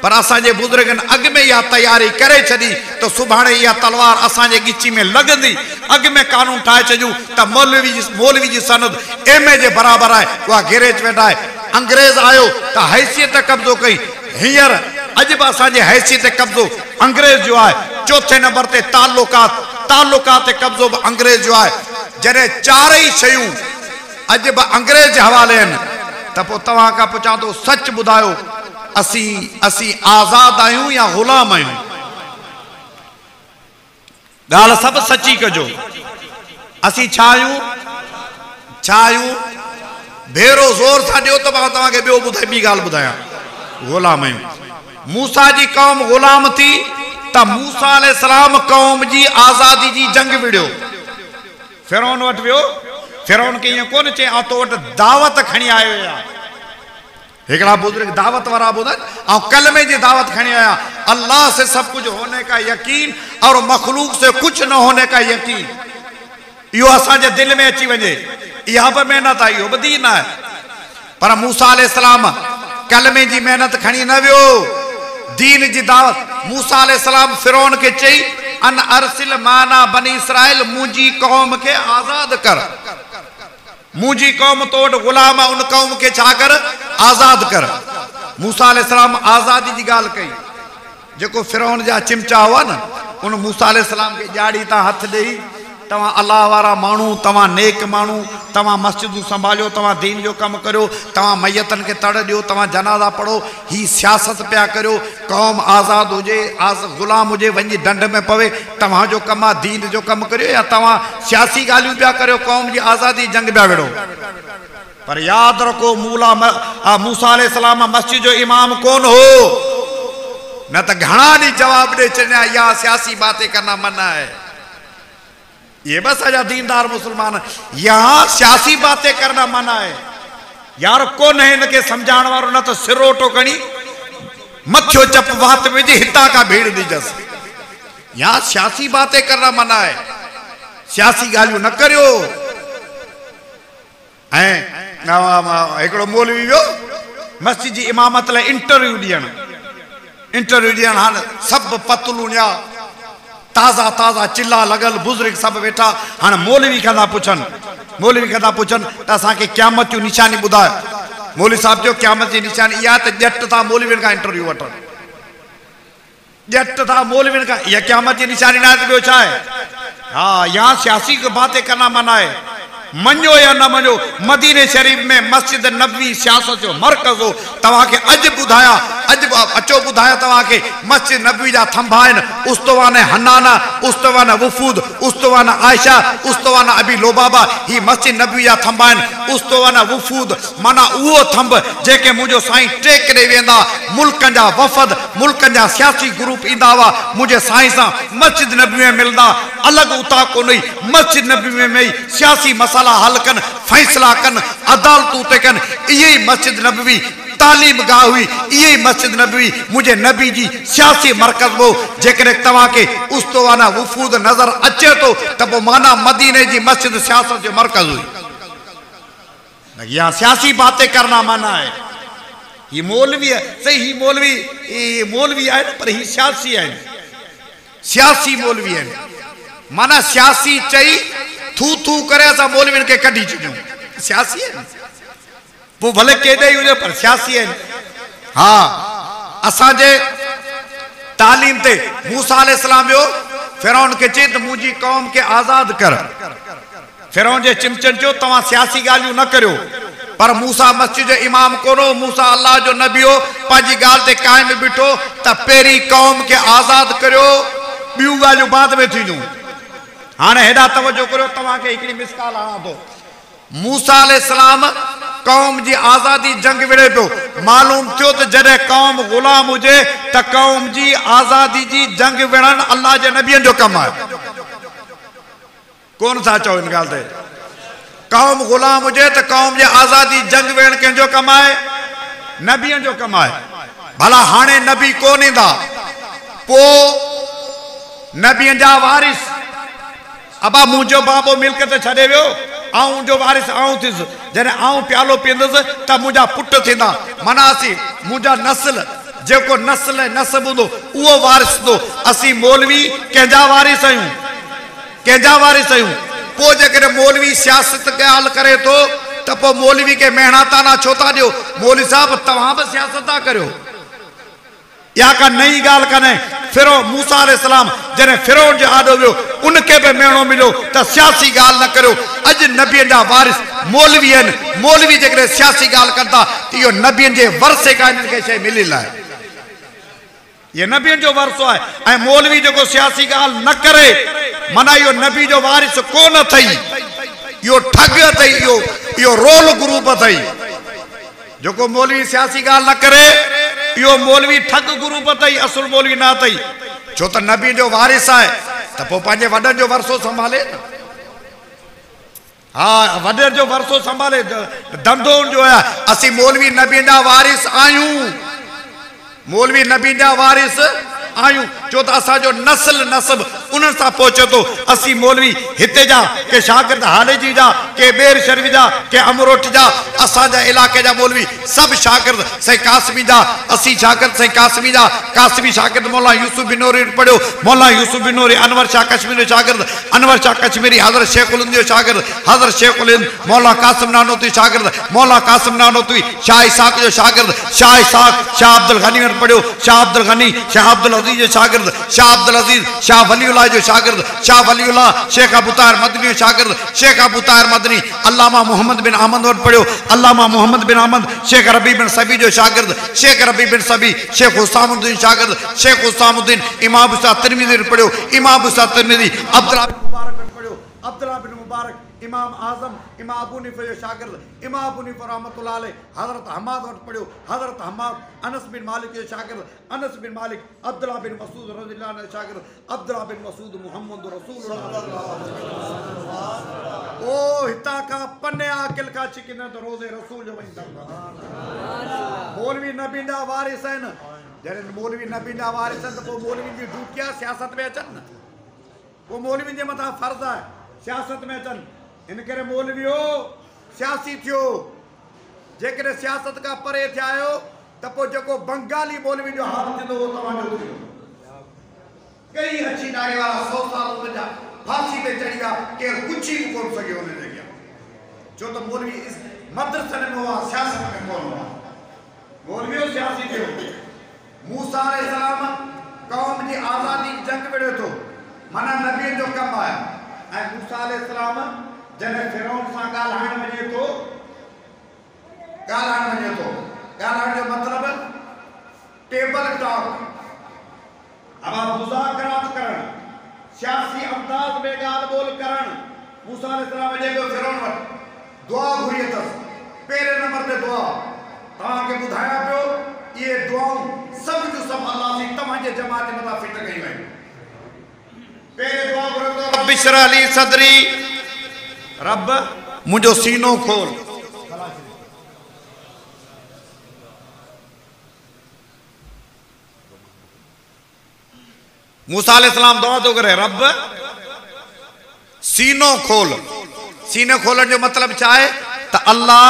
पर असांजे बुजुर्गनि अॻु में इहा तयारी करे छॾी त सुभाणे इहा तलवार असांजे गिची में लॻंदी। अॻु में कानून ठाहे छॾियूं त मौलवी जी सनद एमए जे बराबरि आहे, उहा गैरेज वेठा आहे। अंग्रेज़ आयो त हैसियत कब्ज़ो कई, हींअर अॼु बि असांजे हैसियत कब्ज़ो अंग्रेज़ जो आहे। चौथे नंबर ते ताल्लुकात ते कब्ज़ो बि अंग्रेज़ जो आहे। जॾहिं चारई शयूं अॼु बि अंग्रेज़ जे हवाले आहिनि त पोइ तव्हां खां पुछां थो, सच ॿुधायो, असीं आज़ाद आहियूं या ग़ुलाम आहियूं? ॻाल्हि सभु सची कजो। असीं छा आहियूं? भेरो ज़ोर सां ॾियो त मां तव्हांखे ॿियो ॿी ॻाल्हि ॿुधायां। ग़ुलाम आहियूं। मूसा जी क़ौम ग़ुलाम थी त मूसा अलैहिस्सलाम क़ौम जी आज़ादी जी जंग विड़ियो। फिरौन वटि वियो, फिरौन खे ईअं कोन चए आ तो वटि दावत खणी आयो या। हिकिड़ा बुजुर्ग दावत वारा ॿुधनि ऐं कलमे जी दावत खणी आया। अल्लाह से सब कुछ होने का यकीन और मखलूक से कुछ न होने का यकीन, इहो असांजे दिल में अची वञे। इहा बि महिनत आहे, इहो बि दीन आहे। पर मूसा अलैहिस्सलाम कलमे जी महिनत खणी न वियो, दीन जी दावत। मूसा अलैहिस्सलाम फिरौन खे चई, अन अरसिल माना बनी इसराइल, मुंहिंजी क़ौम खे आज़ाद कर। मुंहिंजी क़ौम तो वटि ग़ुलाम आहे, उन क़ौम खे छा कर? आज़ाद कर। मूसा अलैहिस्सलाम आज़ादी जी ॻाल्हि कई। जेको फिरौन जा चिमचा हुआ न, उन मूसा अलैहिस्सलाम खे ॼाड़ी तां हथ ॾेई, तव्हां अलाह वारा माण्हू, तव्हां नेक माण्हू, तव्हां मस्जिदूं संभालियो, तव्हां दीन जो कमु करियो, तव्हां मैयतनि खे तड़ ॾियो, तव्हां जनाज़ा पढ़ो, ही सियासत पिया करियो। क़ौम आज़ाद हुजे, ग़ुलाम हुजे, वञी डंड में पवे, तव्हांजो कमु आहे दीन जो कमु करियो, या तव्हां सियासी ॻाल्हियूं पिया करियो, क़ौम जी आज़ादी जंग पिया विड़ो। पर यादि रखो, मूसा अलैहिस्सलाम मस्जिद जो इमाम कोन हो, न त घणा ॾींहं जवाब ॾेई छॾिया, या सियासी बातें करना मना है। ये बस अजा दीनदार मुसलमान, यहाँ सियासी बातें करना मना है। यार कौन है इनके समझाने वालों? न तो सिरोटो कणी मथियो चप वात में हिता का भीड़ दीजस। यहाँ सियासी बातें करना मना है, सियासी गालियों न करियो। हिकिड़ो मौलवी वियो मस्जिद जी इमामत लाइ इंटरव्यू ॾियण। हाणे सभु पतलूं या ताज़ा चिल्ला लगल, बुजुर्ग सब वेठा। हाँ मौलवी खां था पुछन त असांखे क़यामत जूं निशानी ॿुधायो। मौलवी साहब जो क़यामत जी निशानी इहा त ॼट था मौलवियुनि खां इंटरव्यू वठनि। ॼट था मौलवियुनि खां, इहा क़यामत जी निशानी न आहे त ॿियो छा आहे? हाँ, यहाँ सियासी बातें करना मना है। मञो या न मञो, मदीने शरीफ में मस्जिद नबवी सियासत जो मरकज़ हो। तव्हांखे अॼु ॿुधाया, अॼु अचो ॿुधाया तव्हांखे, मस्जिद नबवी जा थंभा आहिनि। उस्तवान हन्नाना, उस्तवान वफूद, उस्तवान आयशा, उस्तवान अबी लोबाबा, ही मस्जिद नबवी जा थंभा आहिनि। उस्तवान वफूद माना उहो थंभ जेके मुंहिंजो साईं टेकड़े वेंदा, मुल्कनि जा वफ़द, मुल्कनि जा सियासी ग्रुप ईंदा हुआ, मुंहिंजे साईं सां मस्जिद नबवी में मिलंदा। अलॻि उता कोन हुई, मस्जिद नबवी में ई सियासी मसाला हल कन, फैसला कन, अदालतूं ते कन। इहे ई मस्जिद नबवी तालीम गाह हुई, इहे मस्जिद नबवी मुझे नबी जी सियासी मरकज़ हो। जेकॾहिं तव्हांखे उस्तवाना वफूद नज़र अचे तो त पोइ माना मदीने जी मस्जिद सियासत जो मरकज़ हुई। यहाँ सियासी बातें करना माना है। ये मौलवी है, सही, ही मौलवी है पर ही सियासी है, सियासी मौलवी है। माना सियासी चई थू थू करे असां मौलवियुनि खे कढी छॾियूं, सियासी है। वो भले केॾे हुजे पर सियासी है। हाँ, असांजे तालीम ते मूसा अलैहिस्सलाम वियो, फिरौन खे चई त मुंहिंजी क़ौम खे आज़ाद कर। फिरौन जे चिमचनि चयो तव्हां सियासी ॻाल्हियूं न करियो। पर मूसा मस्जिद जो इमाम कोन हो, मूसा अल्लाह जो नबी हो। पंहिंजी ॻाल्हि ते क़ाइम बीठो त पहिरीं क़ौम खे आज़ाद करियो, ॿियूं ॻाल्हियूं बाद में थींदियूं। हाणे हेॾा तवजो करियो, तव्हांखे हिकिड़ी मिसाल हणां थो। मूसा अलैहिस्सलाम क़ौम जी आज़ादी जंग विड़े पियो। मालूम थियो त जॾहिं क़ौम ग़ुलाम हुजे त क़ौम जी आज़ादी जी जंग विड़ण अल्लाह जे नबियनि जो कमु आहे। कोन था चओ इन ॻाल्हि ते? क़ौम ग़ुलाम हुजे त क़ौम जी आज़ादी जंग विड़ण कंहिंजो कमु आहे? नबियनि जो कमु आहे। भला हाणे नबी कोन ईंदा, पोइ नबियनि जा वारिस, अबा मुंहिंजो बाबो मिल्क ते छॾे वियो, आऊं जो वारिस आऊं थियुसि। जॾहिं आऊं प्यालो पीअंदुसि त मुंहिंजा पुट थींदा। मना मुंहिंजा नस्ल जेको नस्ल नसब हूंदो उहो वारिस हूंदो। असीं मौलवी कंहिंजा वारिस आहियूं, कंहिंजा वारिस आहियूं। पोइ जेकॾहिं मौलवी सियासत ॻाल्हि करे थो त पोइ मौलवी खे मेहनताना छो था ॾियो? मौलवी साहब तव्हां बि सियासत था करियो। या का नई ॻाल्हि कान्हे। फिरो मूसा अलैहिस्सलाम जॾहिं फिरौन जो आॾो वियो उनखे बि मेणो मिलियो त सियासी ॻाल्हि न करियो। अॼु नबियनि जा वारिस मौलवी आहिनि। मौलवी जेकॾहिं सियासी ॻाल्हि कंदा त इहो नबियनि जे वरसे खां इन्हनि खे शइ मिलियल आहे। इहो नबियनि जो वरसो आहे। ऐं मौलवी जेको सियासी ॻाल्हि न करे माना इहो नबी जो वारिस कोन अथई, इहो ठग अथई, इहो रोल ग्रुप अथई। जेको मौलवी सियासी ॻाल्हि न करे इहो मौलवी ठग ग्रुप अथई, असुल मौलवी न अथई। छो त नबी जो वारिस आहे त पोइ पंहिंजे वॾनि जो वरसो संभाले न। हाँ, वॾे जो वरसो संभाले, धंधो जो आहे। असीं मौलवी नबी जा वारिस आहियूं, मौलवी नबी जा वारिस आहियूं। छो त असांजो नस्ल नसब उन्हनि सां पहुचे थो। असीं मौलवी हिते जा के शागिर्द हालेजी जा, के बेर शरीफ जा, के अमरोट जा, असांजा इलाइक़े जा मौलवी सभु शागिर्द साईं कासमी जा। असीं शागिर्द साईं कासमी जा, कासमी शागिर्द मौला यूसुफ बिनोरी पढ़ियो, मौला यूसुफ बिनोरी, अनवर शाह कश्मीरी शागिर्द, अनवर शाह कश्मीरी, हज़रत शेखुल हिंद जो शागिर्द, हज़रत शेखुल हिंद, मौला कासिम नानोतवी शागिर्द, मौला कासिम नानोतवी, शाह इसाक जो शागिर्द, शाह इसाक, शाह अब्दुल गनी पढ़ियो, शाह अब्दुल गनी, शाह अब्दुल अजीज जो शागिर्द, शाह अब्दुल अजीज, शाह वलीउल्लाह जो शागिर्द, शाह वलीउल्लाह, शेख अबू ताहिर मदनी जो शागिर्द, शेख अबू ताहिर मदनी, अल्लामा मोहम्मद बिन अहमद वटि पढ़ियो, अल्लामा मोहम्मद बिन अहमद, शेख रबी बिन सबी जो शागिर्द, शेख रबी बिन सबी, शेख हुसामुद्दीन शागिर्द, शेख हुसामुद्दीन, इमाम हुसैन तिरमिज़ी पढ़ियो, इमाम हुसैन तिरमिज़ी, अब्दुल्लाह बिन मुबारक पढ़ियो, अब्दुल्लाह बिन मुबारक, इमाम आजम, इमाम अबू हनीफा जो शागिर्द, इमाम अबू हनीफा रहमतुल्लाह अलैह, हज़रत हम्माद वटि पढ़ियो, हज़रत हम्माद, अनस बिन मालिक जो शागिर्द, अनस बिन मालिक, अब्दुल्लाह बिन मसूद रज़ियल्लाहु अन्हु जो शागिर्द, अब्दुल्लाह बिन मसूद मुहम्मद रसूलुल्लाह। ओ हितां खां पन्ने आकिल खां चिकिन त रोज़े रसूल जो वञी मौलवी नबी जा वारिस आहिनि। जॾहिं मौलवी नबी जा वारिस आहिनि त पोइ मौलवी जी ड्यूटी आहे सियासत में अचनि न। पोइ मौलवी जे मथां फ़र्ज़ आहे सियासत में अचनि। इन करे मौलवियो सियासी थियो। जेकॾहिं सियासत खां परे थिया आहियो त पोइ जेको बंगाली मौलवी जो हाल थींदो उहो तव्हांजो थींदो। कई अची नारे वारा 100 साल जा फांसी ते चढ़ी विया, केरु कुझु बि कोन सघियो हुन जे अॻियां। छो त मौलवी मदरसनि में हुआ, सियासत में कोन हुआ। मौलवियो सियासी थियो। मूसा अलैहिस्सलाम क़ौम जी आज़ादी जंग विड़े थो, माना नबियनि जो कमु आहे। ऐं मूसा अलैहिस्सलाम जॾहिं फिरौन सां ॻाल्हाइण वञे थो, ॻाल्हाइण जो मतिलबु टेबल टॉक, मुज़ाकरात करणु, सियासी अंदाज़ में ॻाल्हि ॿोल करणु। मूसा अलैहिस्सलाम वञे पियो फिरौन वटि, दुआ घुरी अथसि। पहिरें नंबर ते दुआ तव्हांखे ॿुधायां पियो, इहे दुआऊं सभु जो सभु अलाह जी तव्हांजे जमात जे मथां फिट कयूं आहिनि। पहिरें दुआ घुरंदो, रब इश्रह ली सदरी, रब मुंहिंजो सीनो खोल। मूसा अलैहिस्सलाम दुआ थो करे, रब सीनो खोल। सीने खोलण जो मतिलबु छा आहे त अल्लाह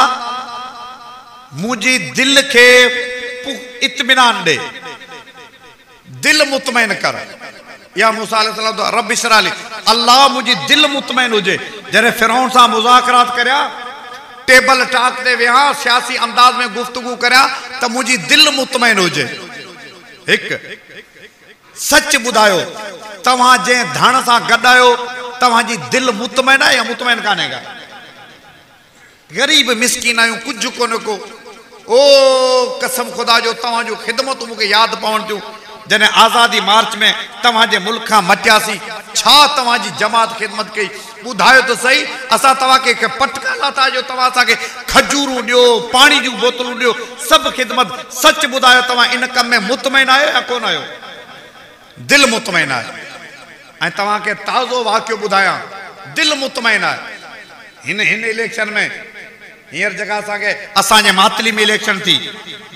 मुंहिंजी दिलि खे इत्मीनान ॾे, दिलि मुतमइन कर। या मूसा अलैहिस्सलाम तो रब इश्रह ली, अल्लाह मुंहिंजी दिलि मुतमइन हुजे। जॾहिं फिरौन सां मुज़ाकरात करिया, टेबल टॉक ते विया, सियासी अंदाज़ में गुफ्तगू करिया त मुंहिंजी दिलि मुतमइन हुजे। हिकु सच ॿुधायो, तव्हां जंहिं धण सां गॾु आहियो तव्हांजी दिलि मुतमइन आहे या मुतमइन कान्हे का? ग़रीब मिसकीन आहियूं, कुझु कोन को। ओ कसम खुदा जो तव्हांजो ख़िदमत मूंखे यादि पवनि थियूं। जॾहिं आज़ादी मार्च में तव्हांजे मुल्क खां मटियासीं, छा तव्हांजी जमात ख़िदमत कई? ॿुधायो त सही। असां तव्हांखे पटका लाथा ॾियो, तव्हां असांखे खजूरूं ॾियो, पाणी जूं बोतलूं ॾियो, सभु ख़िदमत। सच ॿुधायो, तव्हां इन कम में मुतमइन आहियो या कोन आहियो? दिलि मुतमइन आहे। ऐं तव्हांखे ताज़ो वाक़ियो ॿुधायां, दिलि मुतमइन आहे। हिन इलेक्शन में हींअर जगह असांखे असांजे मातली में इलेक्शन थी,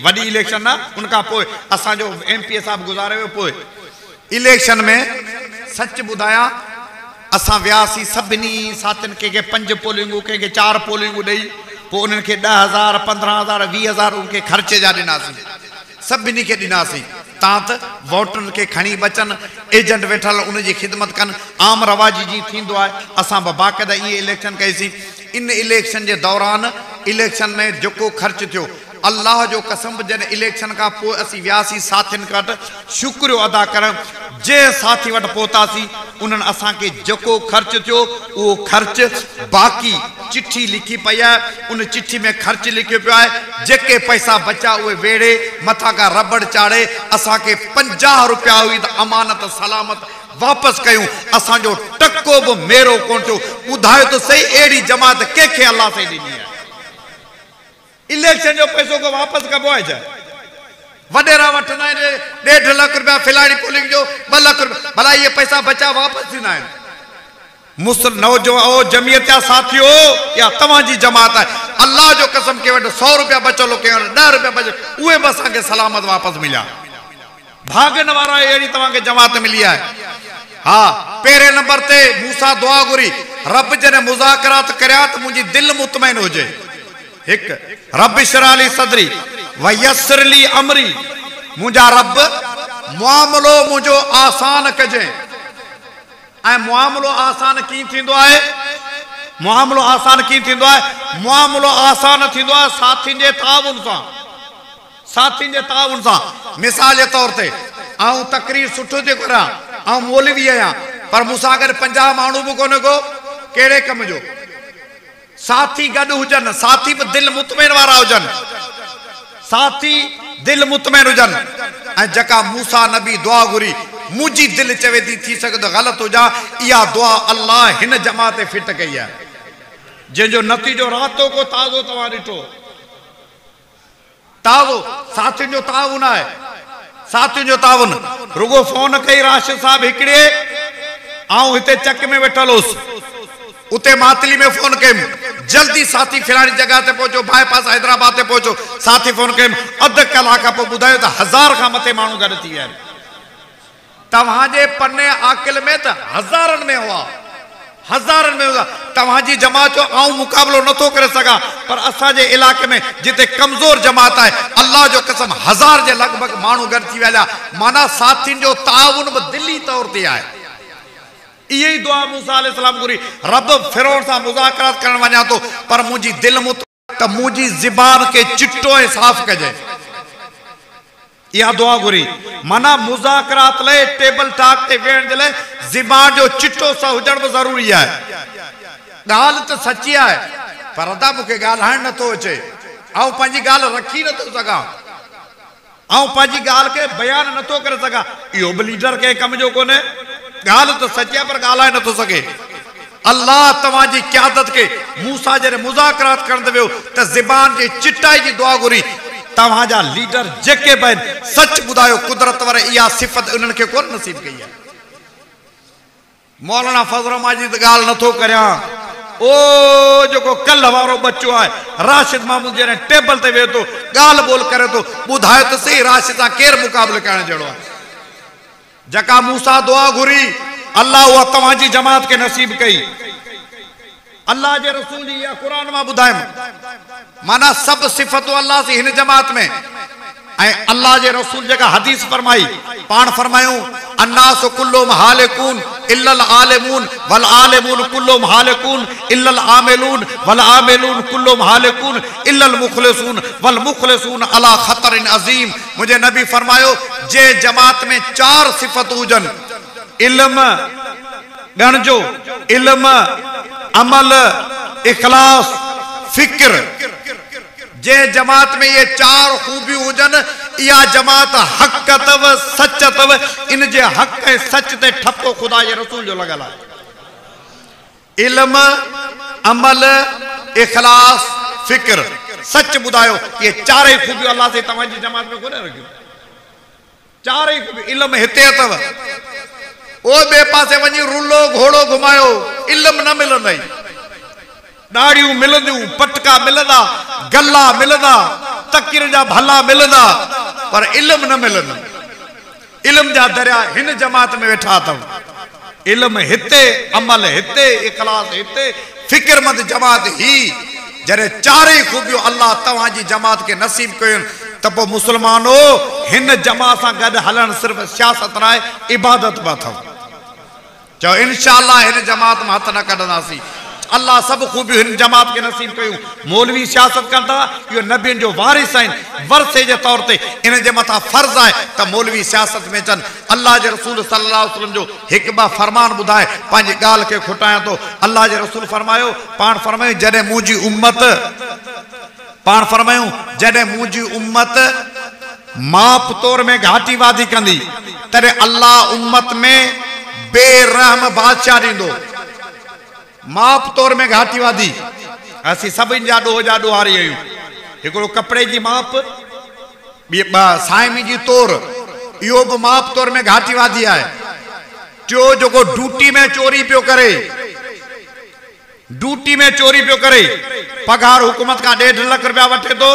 वॾी इलेक्शन न, उनखां पोइ असांजो MP साहब गुज़ारे वियो। पोइ इलेक्शन में सच ॿुधायां, असां वियासीं सभिनी साथियुनि, कंहिंखे 5 पोलिंगूं, कंहिंखे 4 पोलिंगूं ॾेई, पोइ उन्हनि खे 10,000 15,000 20,000 उनखे ख़र्चे जा ॾिनासीं। सभिनी खे ॾिनासीं। तां त वोटरनि खे खणी बचनि, एजेंट वेठल उन जी ख़िदमत कनि, आम रवाजी जी थींदो आहे। असां बाक़ाइदा इहे इलेक्शन कईसीं। इन इलेक्शन जे दौरान इलेक्शन में जेको ख़र्च थियो, अल्लाह जो कसम, जॾहिं इलेक्शन खां पोइ असीं वियासीं साथियुनि वटि शुक्रियो अदा करणु, जंहिं साथी वटि पहुतासीं उन्हनि असांखे जेको ख़र्च थियो उहो ख़र्च बाक़ी चिठी लिखी पई आहे, उन चिठी में ख़र्च लिखियो पियो आहे। जेके पैसा बचा उहे वेड़े मथां खां रबड़ चाढ़े असांखे 50 रुपया हुई त अमानत सलामत वापसि कयूं। असांजो टको बि मेरो कोन थियो। ॿुधायो त सही, अहिड़ी जमात कंहिंखे अलाह सां ॾिनी आहे? इलेक्शन जो पैसो को वापसि कबो आहे छा? वॾेरा वठंदा आहिनि 1.5 लाख रुपया फिलाड़ी पोलिंग जो, 2 लाख रुपया, भला इहे पैसा बचा वापसि थींदा आहिनि? मुस्लिम नौजवान जमियत जा साथियो, या तव्हांजी जमात आहे? अल्लाह जो कसम के वटि 100 रुपया बचलो, के वटि 10 रुपया बचल, उहे बि असांखे सलामत वापसि मिलिया। भागन वारा अहिड़ी तव्हांखे जमात मिली आहे। हा, पहिरें नंबर ते मूसा दुआ घुरी, रब जॾहिं मुज़ाकरात करिया त मुंहिंजी दिलि मुतमइन हुजे। हिकु, रब इश्रह ली सदरी वयस्सिर ली अमरी, मुंहिंजा रब मुआमलो मुंहिंजो आसान कजे। ऐं मुआमलो आसान कीअं थींदो आहे? मुआमलो आसान कीअं थींदो आहे? मुआमलो आसान थींदो आहे साथियुनि जे ताउन सां। साथियुनि जे ताउन सां। मिसाल जे तौर ते आऊं तकरीर सुठो थी करां, आऊं मौलवी आहियां, पर मूंसां गॾु 50 माण्हू बि कोन्हे को, कहिड़े कम जो? साथी गॾु हुजनि, साथी बि दिलि मुतमइन वारा हुजनि, साथी दिलि मुतमइन हुजनि। ऐं जेका मूसा नबी दुआ घुरी, मुंहिंजी दिलि चवे थी सघे त ग़लति हुजां, इहा दुआ अल्लाह हिन जमात ते फिट कई आहे, जंहिंजो नतीजो रातो को ताज़ो तव्हां ॾिठो। ताज़ो साथियुनि जो ताउन आहे, साथियुनि जो ताउन। रुगो फोन कई राशिद साहब हिकिड़े, आऊं हिते चक में वेठल हुउसि, उते मातली में फोन कयुमि, जल्दी साथी फिलानी जगह ते पहुचो, बाईपास हैदराबाद ते पहुचो। साथी फोन कयुमि, अधु कलाक पोइ ॿुधायो त 1000 खां मथे माण्हू गॾु थी विया आहिनि। तव्हांजे पन्ने आकिल में त हज़ारनि में हुआ, हज़ारनि में हुआ। तव्हांजी जमात जो आऊं मुक़ाबिलो नथो करे सघां, पर असांजे इलाइक़े में जिते कमज़ोर जमात आहे, अल्लाह जो कसम 1000 जे लॻभॻि माण्हू गॾु थी विया। माना साथियुनि जो ताउन बि दिली तौर ते आहे। इहे ई दुआ मूसा अलैहिस्सलाम घुरी, रब फिरौन सां मुज़ाकरात करण वञा थो, पर मुंहिंजी दिलि त मुंहिंजी ज़बान खे चिटो ऐं साफ़ कजे। इहा दुआ घुरी। माना मुज़ाकरात लाइ, टेबल टॉक ते वेहण जे लाइ ज़बान जो चिटो सा हुजण बि ज़रूरी आहे। ॻाल्हि त सची आहे, पर अदा मूंखे ॻाल्हाइण नथो अचे, ऐं पंहिंजी ॻाल्हि रखी नथो सघां, ऐं पंहिंजी ॻाल्हि खे बयानु नथो करे सघां। इहो बि लीडर कंहिं कम जो कोन्हे। ॻाल्हि त सची आहे, पर ॻाल्हाए नथो सघे। अल्लाह तव्हांजी क़यादत खे मूसा जॾहिं मुज़ाकरात करण वियो त ज़बान जी चिटाई जी दुआ घुरी। तव्हांजा लीडर जेके बि आहिनि, सच ॿुधायो, कुदरत वारे इहा सिफ़त उन्हनि खे कोन नसीब कई आहे। मौलाना फज़ल माजी त ॻाल्हि नथो करियां, ओ जेको कल्ह वारो बच्चो आहे राशिद महमूद, जॾहिं टेबल ते वेहे थो ॻाल्हि ॿोल करे थो, ॿुधायो त सही राशिद सां केरु मुक़ाबिलो करण जहिड़ो आहे? जेका मूसा दुआ घुरी, अल्लाह उहा तव्हांजी जमात खे नसीब कई। अल्लाह जे रसूल जी इहा क़ुरान मां ॿुधायमि। माना सभु सिफ़तूं अल्लाह जी हिन जमात में। ऐं अल्लाह जे रसूल जेका हदीस फरमाई, पाण फरमायूं, अन्नास कुल्लुहुम हालिकून इल्लल आलिमून वल आलिमून कुल्लुहुम हालिकून इल्लल आमिलून वल आमिलून कुल्लुहुम हालिकून इल्लल मुखलिसून वल मुखलिसून अला खतरिन अज़ीम। मुझे नबी फरमायो, जे जमात में 4 सिफ़तूं हुजनि, इल्म ॻणजो, इल्म, अमल, इखलास, फिक्र, जे जमात में ये 4 खूबियूं हुजनि, इहा जमात हक़ अथव, सच अथव। इन जे हक़ ऐं सच ते ठपो ख़ुदा जे रसूल जो लॻल आहे। इल्म, अमल, इखलास, फिक्र, सच ॿुधायो, ये 4 खूबियूं अल्लाह से तव्हांजी जमात में कोन्हे रखियूं। 4 खूबियूं। इल्म हिते अथव, ओ ॿिए पासे वञी रुलो घोड़ो घुमायो, इल्म न मिलंदई। ॾाढ़ियूं मिलंदियूं, पटका मिलंदा, गला मिलंदा, तकीर जा भला मिलंदा, पर इल्म न मिलंदो। इल्म जा दरिया हिन जमात में वेठा अथव। इल्म हिते, अमल हिते, इखलास हिते, फिक्रमंद जमात ही। जॾहिं 4 खूबियूं अल्लाह तव्हांजी जमात खे नसीब कयूं, त पोइ मुस्लमानो हिन जमात सां गॾु हलण सिर्फ़ सियासत न आहे, इबादत बि अथव। चओ इंशाअल्लाह हिन जमात मां हथ न कढंदासीं। अल्लाह सब खूबियूं हिन जमात के नसीब कयूं। मौलवी सियासत कनि था, इहो नबियुनि जो वारिस आहिनि, वरसे जे तौर ते इन जे मथां फर्ज़ आहे त मौलवी सियासत में अचनि। अल्लाह जे रसूल सल्लल्लाहु अलैहि वसल्लम जो हिकु ॿ फरमान ॿुधाए पंहिंजी ॻाल्हि खे खुटायां थो। अल्लाह जे रसूल फरमायो, पाण फरमायूं जॾहिं मुंहिंजी उम्मत माप तौर में घाटी वादी कंदी, तॾहिं अल्लाह उम्मत में बेरहम बादशाह ॾींदो। माप तौर में घाटी वादी, असीं सभिनि जा ॾोहारी आहियूं। हिकिड़ो कपिड़े जी माप, ॿी साइमी जी तौर, इहो बि माप तौर में घाटी वादी आहे। टियों जेको ड्यूटी में चोरी पियो करे, पगार हुकूमत का 1.5 लाख रुपया वठे तो,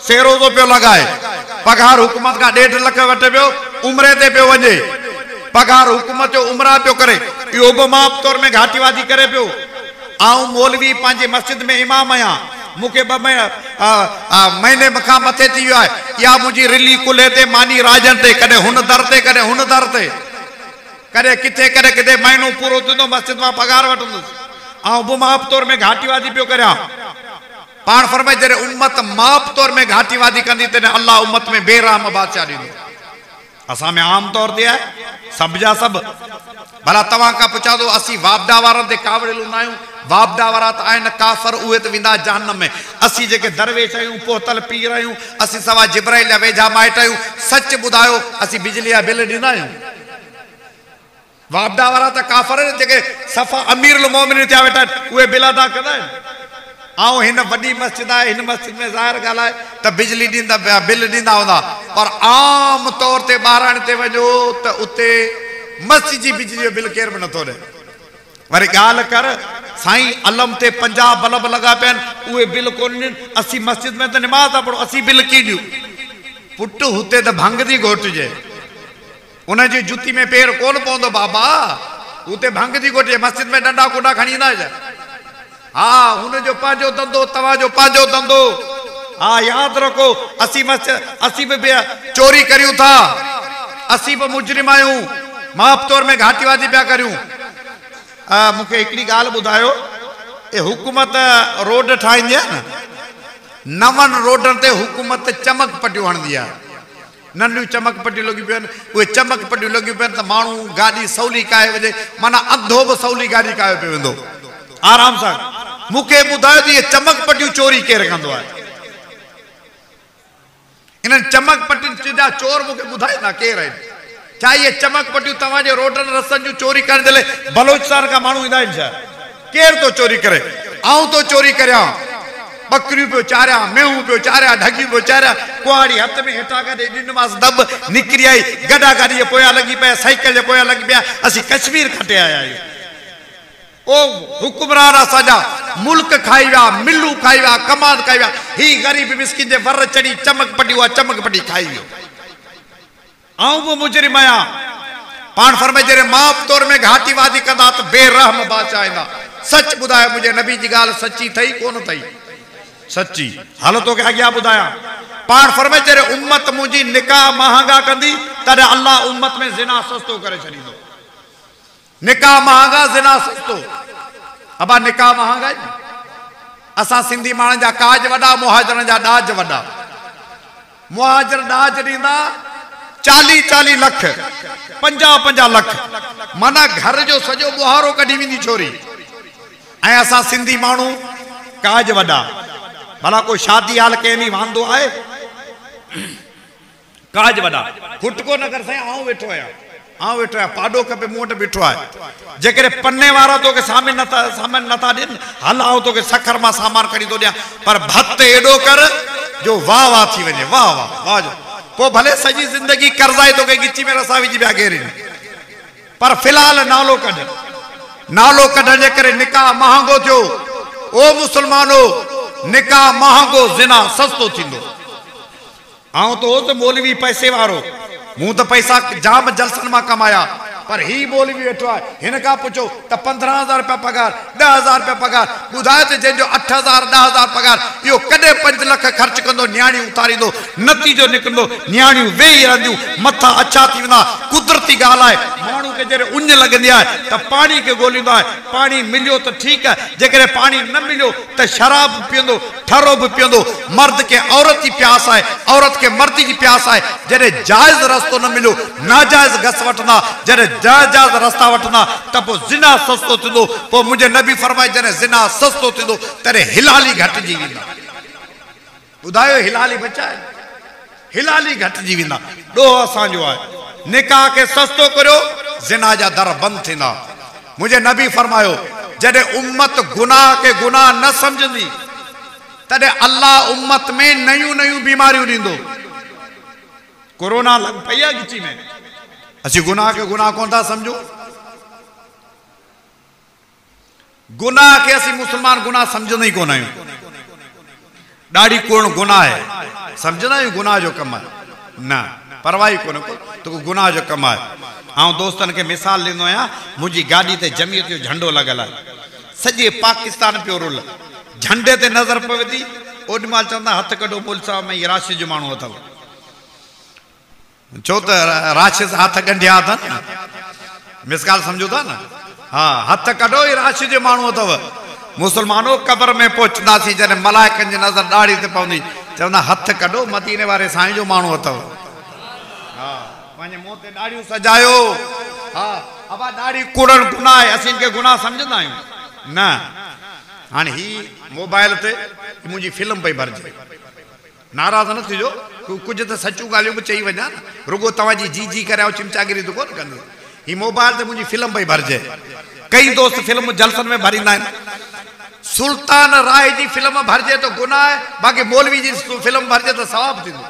सेरोज़ो पियो लगाए। पगार हुकूमत का 1.5 लाख वठे पियो, उम्रे ते पियो वञे, पगार हुकूमत जो उमरा पियो करे, इहो बि माप तौर में घाटीवादी करे पियो। आऊं मौलवी पंहिंजे मस्जिद में इमाम आहियां, मूंखे 2 महीने मूंखां मथे थी वियो आहे, या मुंहिंजी रिली कुल्हे ते, मानी राजन ते, कॾहिं हुन दर ते, कॾहिं हुन दर ते, कॾहिं किथे महीनो पूरो थींदो मस्जिद मां पगार वठंदुसि, ऐं बि माप तौर में घाटीवादी पियो करियां। पाण फरमाए जॾहिं उम्मत माप तौर में घाटीवादी कंदी, तॾहिं अल्लाह उम्मत में बेरहम बादशाह ॾींदो। असां में आम तौर ते आहे सभु जा सभु। भला तव्हां खां पुछां थो, असीं वापडा वारनि ते कावड़ियल हूंदा आहियूं? वापडा वारा त आहिनि काफ़र, उहे त वेंदा जहन्नम में। असीं जेके दरवेश आहियूं, पोतल पीर आहियूं, असीं सवा जिब्राइल जा वेझा माइट आहियूं। सच ॿुधायो, असीं बिजली जा बिल ॾींदा आहियूं? वापडा वारा त काफ़र आहिनि, जेके सफ़ा अमीरुल मोमिनीन थिया वेठा आहिनि, उहे बिल अदा कंदा आहिनि। ऐं हिन वॾी मस्जिद आहे, हिन मस्जिद में ज़ाहिर ॻाल्हि आहे त बिजली ॾींदा, बिल ॾींदा हूंदा, पर आम तौर ते ॿारनि ते वञो त उते मस्जिद जी बिजली जो बिल केर बि नथो ॾे। वरी ॻाल्हि कर साईं, अलम ते 50 बल्ब लॻा पिया आहिनि, उहे बिल कोन ॾियनि। असीं मस्जिद में त निमाज़ था पढ़ूं, असीं बिल कीअं ॾियूं? पुटु हुते त भंग थी घोटिजे, उनजी जुती में पेर कोन पवंदो बाबा, हुते भंग थी घोटिजे। मस्जिद में डंडा कुंडा खणी ईंदा छा? हा, हुनजो पंहिंजो धंधो, तव्हांजो पंहिंजो धंधो। हा, यादि रखो, असीं बि चोरी करियूं था, असीं बि मुजरिम आहियूं, माप तौर में घाटीवादी पिया करियूं। मूंखे हिकिड़ी ॻाल्हि ॿुधायो, ए हुकूमत रोड ठाहींदी आहे न, 9 रोडनि ते हुकूमत चमक पटियूं हणंदी आहे। नंढियूं चमक पटियूं लॻियूं पियूं आहिनि, उहे चमक पटियूं लॻियूं पियूं आहिनि त माण्हू गाॾी सवली काए वञे, माना अधो बि सवली गाॾी कायो पियो वेंदो आराम सां। मूंखे ॿुधायो त इहे चमक पटियूं चोरी केरु कंदो आहे? इन्हनि चमक पटियुनि जा चोर मूंखे ॿुधाईंदा केरु आहिनि? छा इहे चमक पटियूं तव्हांजे रोडनि रस्तनि जूं चोरी करण जे लाइ बलोचिस्तान खां माण्हू ईंदा आहिनि छा? केरु थो चोरी करे? आऊं थो चोरी करियां, बकरियूं पियो चारियां, मेहूं पियो चारियां, ढगियूं पियो चारियां, कुहाड़ी हथ में हेठां करे ॾिनमांसि दॿ निकिरी आई, गॾा गाॾी जे पोयां लॻी पिया, साइकिल जे पोयां लॻी पिया। असीं कश्मीर खटे आया आहियूं। ओ हुकुमरान असांजा मुल्क खाई विया, मिलूं खाई विया, कमांड खाई विया, ही ग़रीब मिस्किन जे वर चढ़ी चमक पटी, उहा चमक पटी खाई वियो। आऊं बि मुजरिम आहियां। पाण फरमाए जॾहिं माप तौर में घाटीवादी कंदा त बेरहम बादशाह ईंदा। सच ॿुधायो, मुंहिंजे नबी जी ॻाल्हि सची अथई कोन अथई? सची। हलो तोखे अॻियां ॿुधायां। पाण फरमाए जॾहिं उम्मत मुंहिंजी निकाह महांगा कंदी, तॾहिं अल्लाह उम्मत में ज़िना सस्तो करे छॾींदो। निकाह महांगा, ज़िना सस्तो। अबा निकाह महांगा आहिनि। असां सिंधी माण्हुनि जा काज वॾा, मुहाजिरनि जा ॾाज वॾा। मुहाजिर ॾाज ॾींदा 40-40 लख, 50-50 लख, माना घर जो सॼो बुहारो कढी वेंदी छोरी। ऐं असां सिंधी माण्हू काज वॾा। भला कोई शादी हाल कंहिं वांदो आहे? काज वॾा। खुटको न कर साईं, आऊं वेठो आहियां, पाॾो खपे, मूं वटि बीठो आहे। जेकॾहिं पन्ने वारा तोखे सामान नथा ॾियनि, हल आऊं तोखे सखर मां सामान खणी थो ॾियां, पर भत एॾो कर जो वाह वाह थी वञे, वाह वाह वाह जो। पोइ भले सॼी ज़िंदगी कर्ज़ाई तोखे गिची में रसा विझी पिया घेरीनि, पर फ़िलहाल नालो कढ। नालो कढण जे करे निकाह महांगो थियो। ओ मुस्लमानो, निकाह महांगो, ज़िना सस्तो थींदो। आऊं त हो त मौलवी पैसे वारो, मूं त पैसा जाम जलसनि मां कमाया, पर ही बोली भी वेठो है हिन का पुछो त 15,000 रुपया पगार 10,000 रुपया पगार बुधाए त जंहिंजो 8,000 10,000 पगार इहो कॾहिं 5 लाख ख़र्च कंदो न्याणियूं उतारींदो नतीजो निकिरंदो न्याणियूं वेही रहंदियूं मथा अच्छा थी वेंदा कुदरती ॻाल्हि आहे माण्हू खे जॾहिं उञ लॻंदी आहे त पाणी खे ॻोल्हींदो आहे पाणी मिलियो त ठीकु आहे जेकॾहिं पाणी न मिलियो त शराब पीअंदो ठरो बि पीअंदो मर्द खे औरत जी प्यास आहे औरत खे मर्द जी प्यास आहे जॾहिं जाइज़ रस्तो न मिलियो नाजाइज़ घस वठंदा जॾहिं जाइज़ रस्ता वठंदा त पोइ ज़िना सस्तो थींदो पोइ मुंहिंजे नबी फरमाए जॾहिं ज़िना सस्तो थींदो तॾहिं हिलाली घटिजी वेंदा ॿुधायो हिलाली बचाए हिलाली घटिजी वेंदा ॾोह असांजो आहे निकाह खे सस्तो करियो ज़िना जा दर बंदि थींदा मुंहिंजे नबी फरमायो जॾहिं उम्मत गुनाह खे गुनाह न सम्झंदी तॾहिं अल्लाह उम्मत में नयूं नयूं बीमारियूं ॾींदो कोरोना लॻ पई आहे गिची में असीं गुनाह खे गुनाह कोन था सम्झूं गुनाह खे असीं मुस्लमान गुनाह सम्झंदा ई कोन आहियूं ॾाढी कोण गुनाह आहे सम्झंदा आहियूं गुनाह जो कमु आहे न परवाही कोन को त गुनाह जो कमु आहे आउं दोस्तनि खे मिसाल ॾींदो आहियां मुंहिंजी गाॾी ते जमीयत जो झंडो लॻल आहे सॼे पाकिस्तान पियो रुल झंडे ते नज़र पवे थी ओॾीमहिल चवंदा हथु कढो पुलिस में इहे राशिद जो माण्हू अथव छो त राशिद हथ ॻंढिया अथनि मिसकाल सम्झो था न हा हथ कढो इहे राशिद जो माण्हू अथव मुसलमानो क़बर में पहुचंदासीं जॾहिं मलाइकनि जी नज़र ॾाढ़ी ते पवंदी चवंदा हथ कढो मदीने वारे साईं जो माण्हू अथव हा पंहिंजे मुंहं ते ॾाढ़ियूं सजायो हा अबा ॾाढ़ी कूड़ण गुनाह आहे असीं खे गुनाह सम्झंदा आहियूं न हाणे ही मोबाइल ते मुंहिंजी फिल्म पई भरिजे नाराज़ न थिजो कुझु त सचूं ॻाल्हियूं बि चई वञा न रुगो तव्हांजी जी जी करे चिमचागिरी त कोन कंदो ही मोबाइल ते मुंहिंजी फिल्म पई भरिजे कई दोस्त फिल्म जलसनि में भरींदा आहिनि सुल्तान राय जी फिल्म भरिजे तो गुनाह है बाक़ी मौलवी जी फिल्म भरिजे तो सवाब थींदो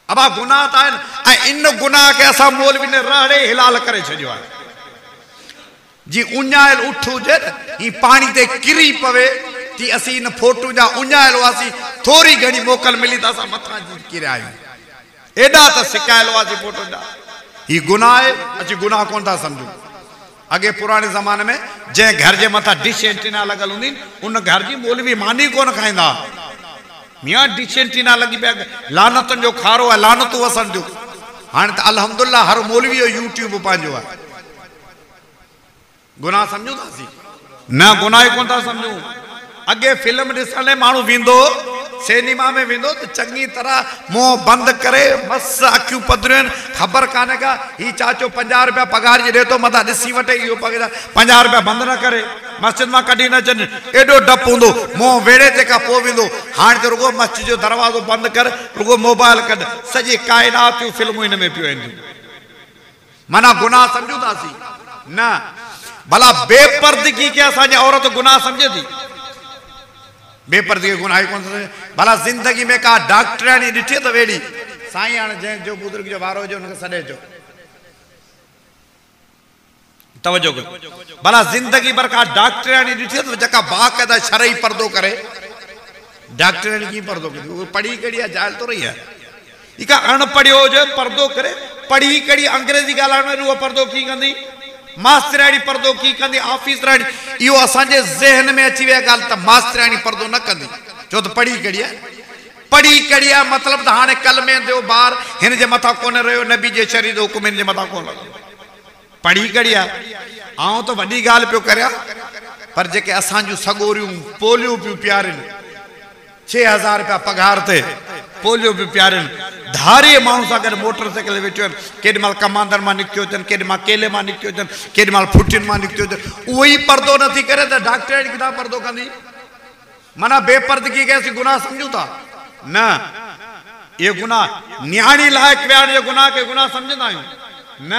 अबा गुनाह त आहिनि ऐं इन गुनाह खे असां मौलवी ने रहड़े हिलाल करे छॾियो आहे जी उञायल उठ हुजे ही पानी ते किरी पवे ती असीं इन फोटू जा उञायल हुआसीं थोरी घणी मोकल मिली त असां मथां किरिया आहियूं एॾा त सिकायल हुआसीं फोटो जा ही गुनाह आहे असीं गुनाह कोन था सम्झूं अगे पुराने ज़माने में जंहिं घर जे मथां डिश एंटीना लॻल हूंदी उन घर जी मौलवी मानी कोन खाईंदा मियां डिश एंटीना लॻी पिया लानतनि जो खारो आहे लानतूं वसण जो हाणे त अल्हम्दुलिल्लाह हर मौलवी जो यूट्यूब पंहिंजो आहे गुनाह सम्झूं था असीं न गुनाह कोन था सम्झूं अगे फिल्म ॾिसण लाइ माण्हू वेंदो सिनेमा में वेंदो तो चंगी तरह मुंह बंद करे मस अखियूं पधरियूं खबर काने का ही चाचो 50 रुपया पगार जी दे तो मथा ॾिसी वठे इहो 50 रुपया बंद न करे मस्जिद में कढी न अचनि एॾो डप हूंदो मुंह वेड़े ते खां पोइ वेंदो हाणे त रुगो मस्जिद जो दरवाज़ो बंद कर रुगो मोबाइल कढ सॼी काइनात जूं फिल्मूं हिन में पियूं आहिनि माना गुनाह सम्झूं था असीं न भला बेपर्दगी के असांजी औरत गुनाह सम्झे थी बेपर्दगी गुनाह कोन भला जिंदगी में का डॉक्टरानी ॾिठी त वेड़ी साईं हाणे जंहिंजो बुज़ुर्ग जो वारो हुजे हुनखे सॾे अचो तवजो कयो भला जिंदगी भर का डॉक्टरानी ॾिठी त जेका बाक़ाइदा शरई पर्दो करे डॉक्टरानी कीअं पर्दो करे उहो पढ़ी कहिड़ी आहे जाइल तो रही आहे इका अणपढ़ियो हुजे पर्दो करे पढ़ी कहिड़ी अंग्रेजी ॻाल्हाइण में उहो पर्दो कीअं कंदी मास्तराणी पर्दो की कंदी ऑफिसराणी इहो असांजे ज़हन में अची विया ॻाल्हि त मास्तराणी पर्दो न कंदी छो त पढ़ी कहिड़ी आहे मतिलबु त हाणे कलमे जो ॿार हिन जे मथां कोन रहियो नबी जे शरीर जो हुकुम हिन जे मथां कोन लॻो पढ़ी कहिड़ी आहे आउं त वॾी ॻाल्हि पियो करियां पर जेके असांजूं सॻोरियूं पोलियूं पियूं पियारनि 6,000 रुपया पगार ते पोलियो पियूं पियारनि धारे माण्हू सां गॾु मोटरसाइकिल वेठियूं आहिनि केॾी महिल कमांदर मां निकितियो अचनि केॾी महिल केले मां निकितियो अचनि केॾी महिल फुटियुनि मां निकितियो अचनि उहो ई पर्दो नथी करे त डॉक्टराणी किथां पर्दो कंदी माना बेपर्दगी खे असीं गुनाह सम्झूं था न ये गुनाह न्याणी लाइक़ वियाण जे गुनाह खे गुनाह सम्झंदा आहियूं न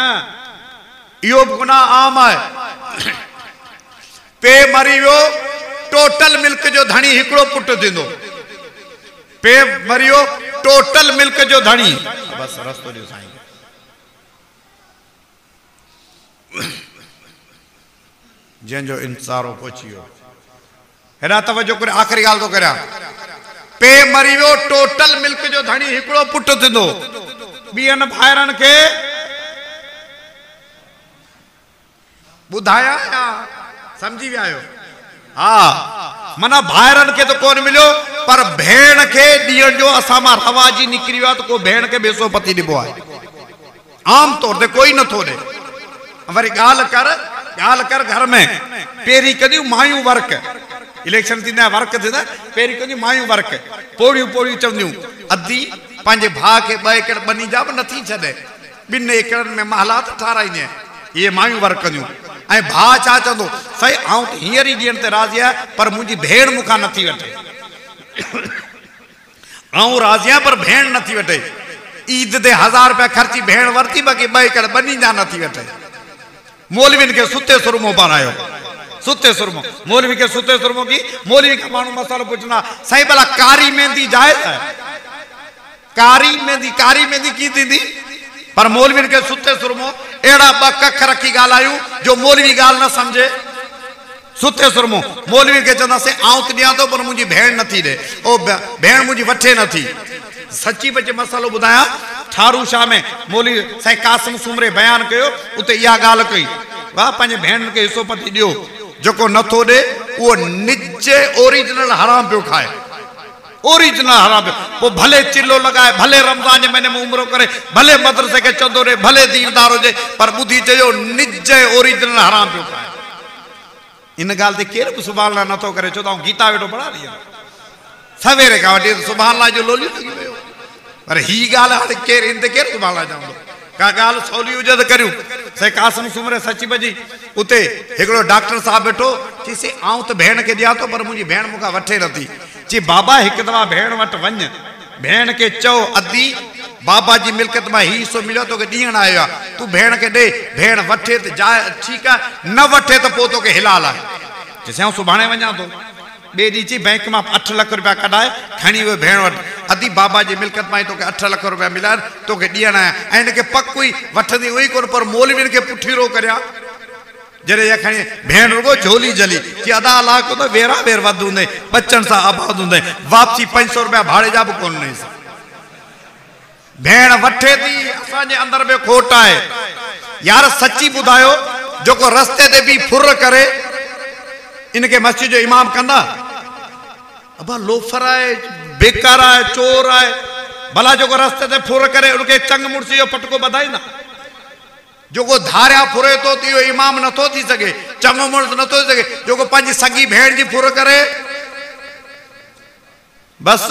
इहो बि गुनाह आम आहे पे मरी वियो टोटल मिल्क जो धणी हिकिड़ो पुटु थींदो पे मरियो टोटल मिल्क जो धणी बस रस्तो ॾियो साईं जंहिंजो इंसारो पहुची वियो हेॾा तवजो करे आख़िरी ॻाल्हि थो करियां पे मरी वियो टोटल मिल्क जो धणी हिकिड़ो पुटु थींदो ॿियनि भाइरनि खे बुधाया या समझी विया आहियो? हाँ मना भाइरनि खे तो कोन मिलियो पर भेण के ॾियण जो असां मां रवाजी निकिरी वियो तो को भेण के बेसो पति ॾिबो आहे आम तौर ते कोई नथो ॾे। वरी ॻाल्हि कर घर में पहिरीं कदियूं मायूं वर्क इलेक्शन थींदा वर्क थींदा पहिरीं कदियूं मायूं वर्क पोड़ियूं चवंदियूं अधी पंहिंजे भाउ खे 2 एकड़ बनी जा बि नथी छॾे 2 एकड़नि में महलात ठाराईंदी ये मायूं वर्क कंदियूं ऐं भाउ छा चवंदो सही आऊं त हींअर ई ॾियण ते राज़ी आहियां पर मुंहिंजी भेण मूंखां नथी वठे आऊं राज़ी आहियां पर भेण नथी वठे ईद ते 1000 रुपया ख़र्ची भेण वरिती बाक़ी 2 एकड़ बनी जा नथी वठे। मौलवियुनि खे सुते सुरमो पारायो सुते सुरमो मौलवी खे सुते सुरमो की मौलवी खां माण्हू मसालो पुछंदा साईं भला कारी मेहंदी जाइज़ आहे? कारी मेहंदी की थींदी? पर मौलवियुनि खे सुते सुरमो अहिड़ा 2 कख रखी ॻाल्हायूं जो मौलवी ॻाल्हि न सम्झे। सुते सुरमो मौलवी खे चवंदासीं आऊं त ॾियां थो पर मुंहिंजी भेण नथी ॾे ओ भेण मुंहिंजी वठे नथी। सची बच मसालो ॿुधायां ठारू शाह में मौलवी साईं कासिम सुमरे बयान कयो उते इहा ॻाल्हि कई वाह पंहिंजे भेणनि खे हिसो पति ॾियो जेको नथो ॾे उहो निज ओरिजिनल हराम पियो खाए ओरिजिनल हराम पोइ भले चिल्लो लगाए भले रमज़ान जे महीने में उमरो करे भले मदरसे के चंदो रे भले दीनदार हुजे पर ॿुधी चयो निज ओरिजिनल हराम पियो खाए। इन ॻाल्हि ते केरु बि सुभाणे अल्लाह नथो करे छो त आउं गीता वेठो पढ़ा ॾियां सवेरे खां वठी सुभाणे अल्लाह जो लोलियो लॻी वियो पर ही ॻाल्हि हाणे केरु इन ते केरु सुभाणे अल्लाह चवंदो का ॻाल्हि सवली हुजे त करियूं। साईं कासिम सुमरे सची बजी उते हिकिड़ो डॉक्टर साहब वेठो चईसि आउं त भेण खे ॾियां थो पर मुंहिंजी भेण मूंखां वठे नथी। चई बाबा हिकु दफ़ा भेण वटि वञ भेण खे चओ अधी बाबा जी मिल्कियत में ही हिस्सो मिलियो तोखे ॾियण आयो आहे तूं भेण खे ॾे भेण वठे त जाए ठीकु आहे न वठे त पोइ तोखे हिलाल आहे। चइसि आउं सुभाणे वञा थो ॿिए ॾींहुं चई बैंक मां 8 लख रुपया कढाए खणी वियो भेण वटि अधी बाबा जी मिल्कियत मां तोखे 8 लख रुपया मिलिया तोखे ॾियण आया ऐं हिनखे पक हुई वठंदी हुई कोन पर मौलवियुनि खे पुठीरो करियां जॾहिं इहा खणी भेण रुगो झोली जली की अदा अलाह को त वेरा वेर वधि हूंदे बचनि सां आबाद हूंदे वापसी 500 रुपया भाड़े जा बि कोन हुई भेण वठे थी असांजे अंदर में खोट आहे यार सची ॿुधायो जेको रस्ते ते बि फुर करे इनके मस्जिद जो इमाम कंदा अबा लोफर आहे बेकार आहे चोर आहे भला जेको रस्ते ते फुर करे उनके चंग मुड़सी जो पटको ॿधाईंदा जेको धारिया फुरे तो इहो इमाम नथो थी सघे चङो मुड़स नथो थी सघे जेको पंहिंजी सगी भेण जी फुर करे बस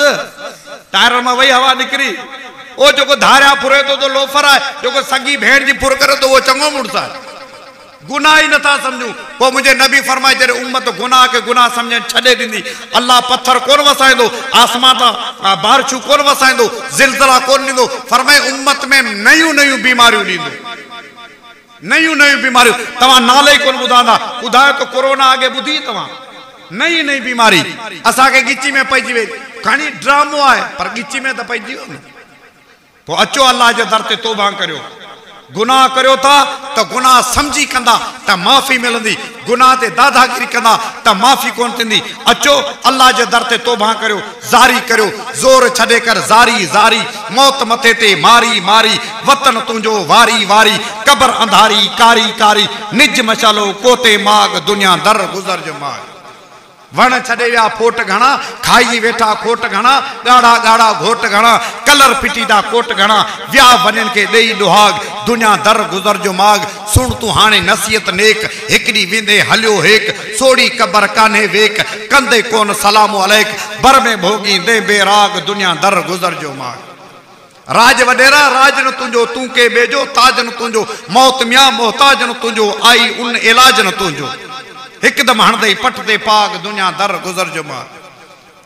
टायर मां वही हवा निकिरी ओ जेको धारिया फुरे तो लोफर आहे जेको सगी भेण जी फुर करे तो उहो चङो मुड़स आहे गुनाह ही नथा समझूं। पोइ मुंहिंजे नबी फरमाए जॾहिं उम्मत गुनाह के गुनाह समझण छॾे ॾींदी अल्लाह पत्थर कोन वसाईंदो आसमान तां बारिशूं कोन वसाईंदो ज़िलज़ला कोन ॾींदो फरमाए उम्मत में नयूं बीमारियूं ॾींदो नयूं बीमारियूं तव्हां नाले ई कोन ॿुधाईंदा ॿुधायो त कोरोना अॻे ॿुधी तव्हां नई बीमारी असांखे गिची में पइजी वई खणी ड्रामो आहे पर गिची में त पइजी वियो न। पोइ अचो अल्लाह जे दर ते तौबा करियो गुनाह करियो था तो गुनाह समझी कंदा त माफ़ी मिलंदी गुनाह ते दादागिरी कंदा त माफ़ी कोन थींदी। अचो अल्लाह जे दर ते तौबा करियो ज़ारी करियो ज़ोर छॾे कर ज़ारी मौत मथे ते मारी वतन तुंहिंजो वारी कबर अंधारी कारी निज मशालो कोते माग दुनिया दर गुज़र जो माग वण छॾे विया फोट घणा खाई वेठा खोट घणा ॻाढ़ा घोट घणा कलर फिटीदा कोट घणा विया वञनि के ॾेई डुहाग दुनिया दर गुज़र जो माग सुण तूं हाणे नसीहत नेक हिकिड़ी वेंदे हलियो हेक सोड़ी कबर कान्हे वेक कंदे कोन सलामो अलैक बर में भोगी दे बेराग दुनिया दर गुज़र जो माग। राज वडेरा राज न तुंहिंजो तूं के बेजो ताज न तुंहिंजो मौत मियां मोहताज न तुंहिंजो आई उन इलाज न तुंहिंजो हिकदम हणदे पट ते पाग दुनिया दर गुज़र जो माग।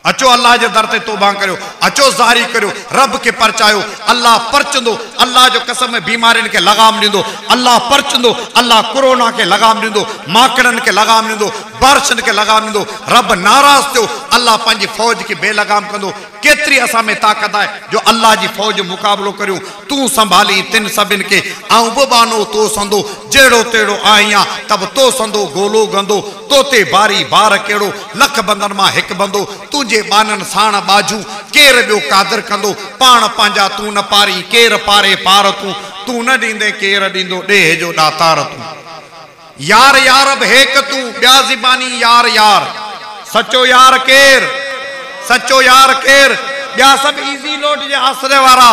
अचो अल्लाह जे दर ते तौबा करियो अचो ज़ारी करियो रब के परचायो अल्लाह परचंदो अल्लाह जो कसम बीमारियुनि के लगाम ॾींदो अल्लाह परचंदो अल्लाह कोरोना के लगाम ॾींदो माकड़नि के लगाम ॾींदो बारिशनि के लगाम ॾींदो रब नाराज़ थियो अल्लाह पंहिंजी फौज के बेलगाम कंदो। केतिरी असां में ताक़त आहे जो अल्लाह जी फौज मुक़ाबिलो करियूं तूं संभाली तिन सभिनि खे ऐं बि बानो तो संदो जहिड़ो तेड़ो आईं तब तो संदो गोलो गंदो तोते बारी बार कहिड़ो लख बंदनि मां हिकु बंदो तुंहिंजे बाननि साण बाजू केर ॿियो कादर कंदो पाण पंहिंजा तूं न पारी केर पारे पार तूं न ॾींदे केर ॾींदो ॾेह जो ॾातार तूं। यार यार अब हेक तू ब्या ज़िबानी यार यार सचो यार केर सचो यार केर ब्या सब इजी लोट जे आसरे वारा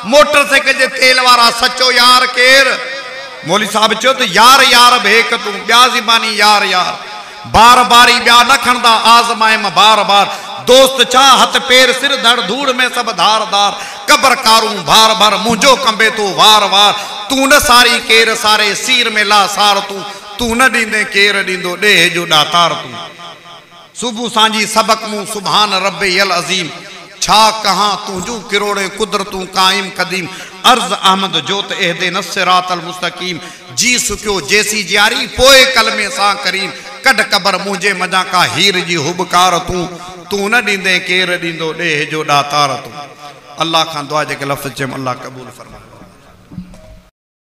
मोटरसाइकिल जे तेल वारा सचो यार केर मौली साहब चो तो यार यार अब हेक तू ब्या ज़िबानी यार यार बार बारी ब्या न खणदा आज़माए में बार बार दोस्त छा हथ पेर सिर धड़ धूड़ में सब धार धार कबर कारूं भार भार मुझो कंबे तो वार वार तू न सारी केर सारे सीर में ला सार तू न दींदे केर दींदो डेह जो दातार तू सुबह सांझी सबक मुंह सुभान रब्बे यल अजीम छा कहां तुझू किरोड़े कुदरतू कायम कदीम अर्ज अहमद जोत एहदे नस्सिरातल मुस्तकीम जी सुक्यो जैसी जियारी पोए कलमे सा करीम कड कबर मुझे मजा का हीर जी हुबकार तू न दींदे केर दींदो डेह जो दातार तू अल्लाह खान दुआ जे के लफ्ज़ चम अल्लाह कबूल फरमाए।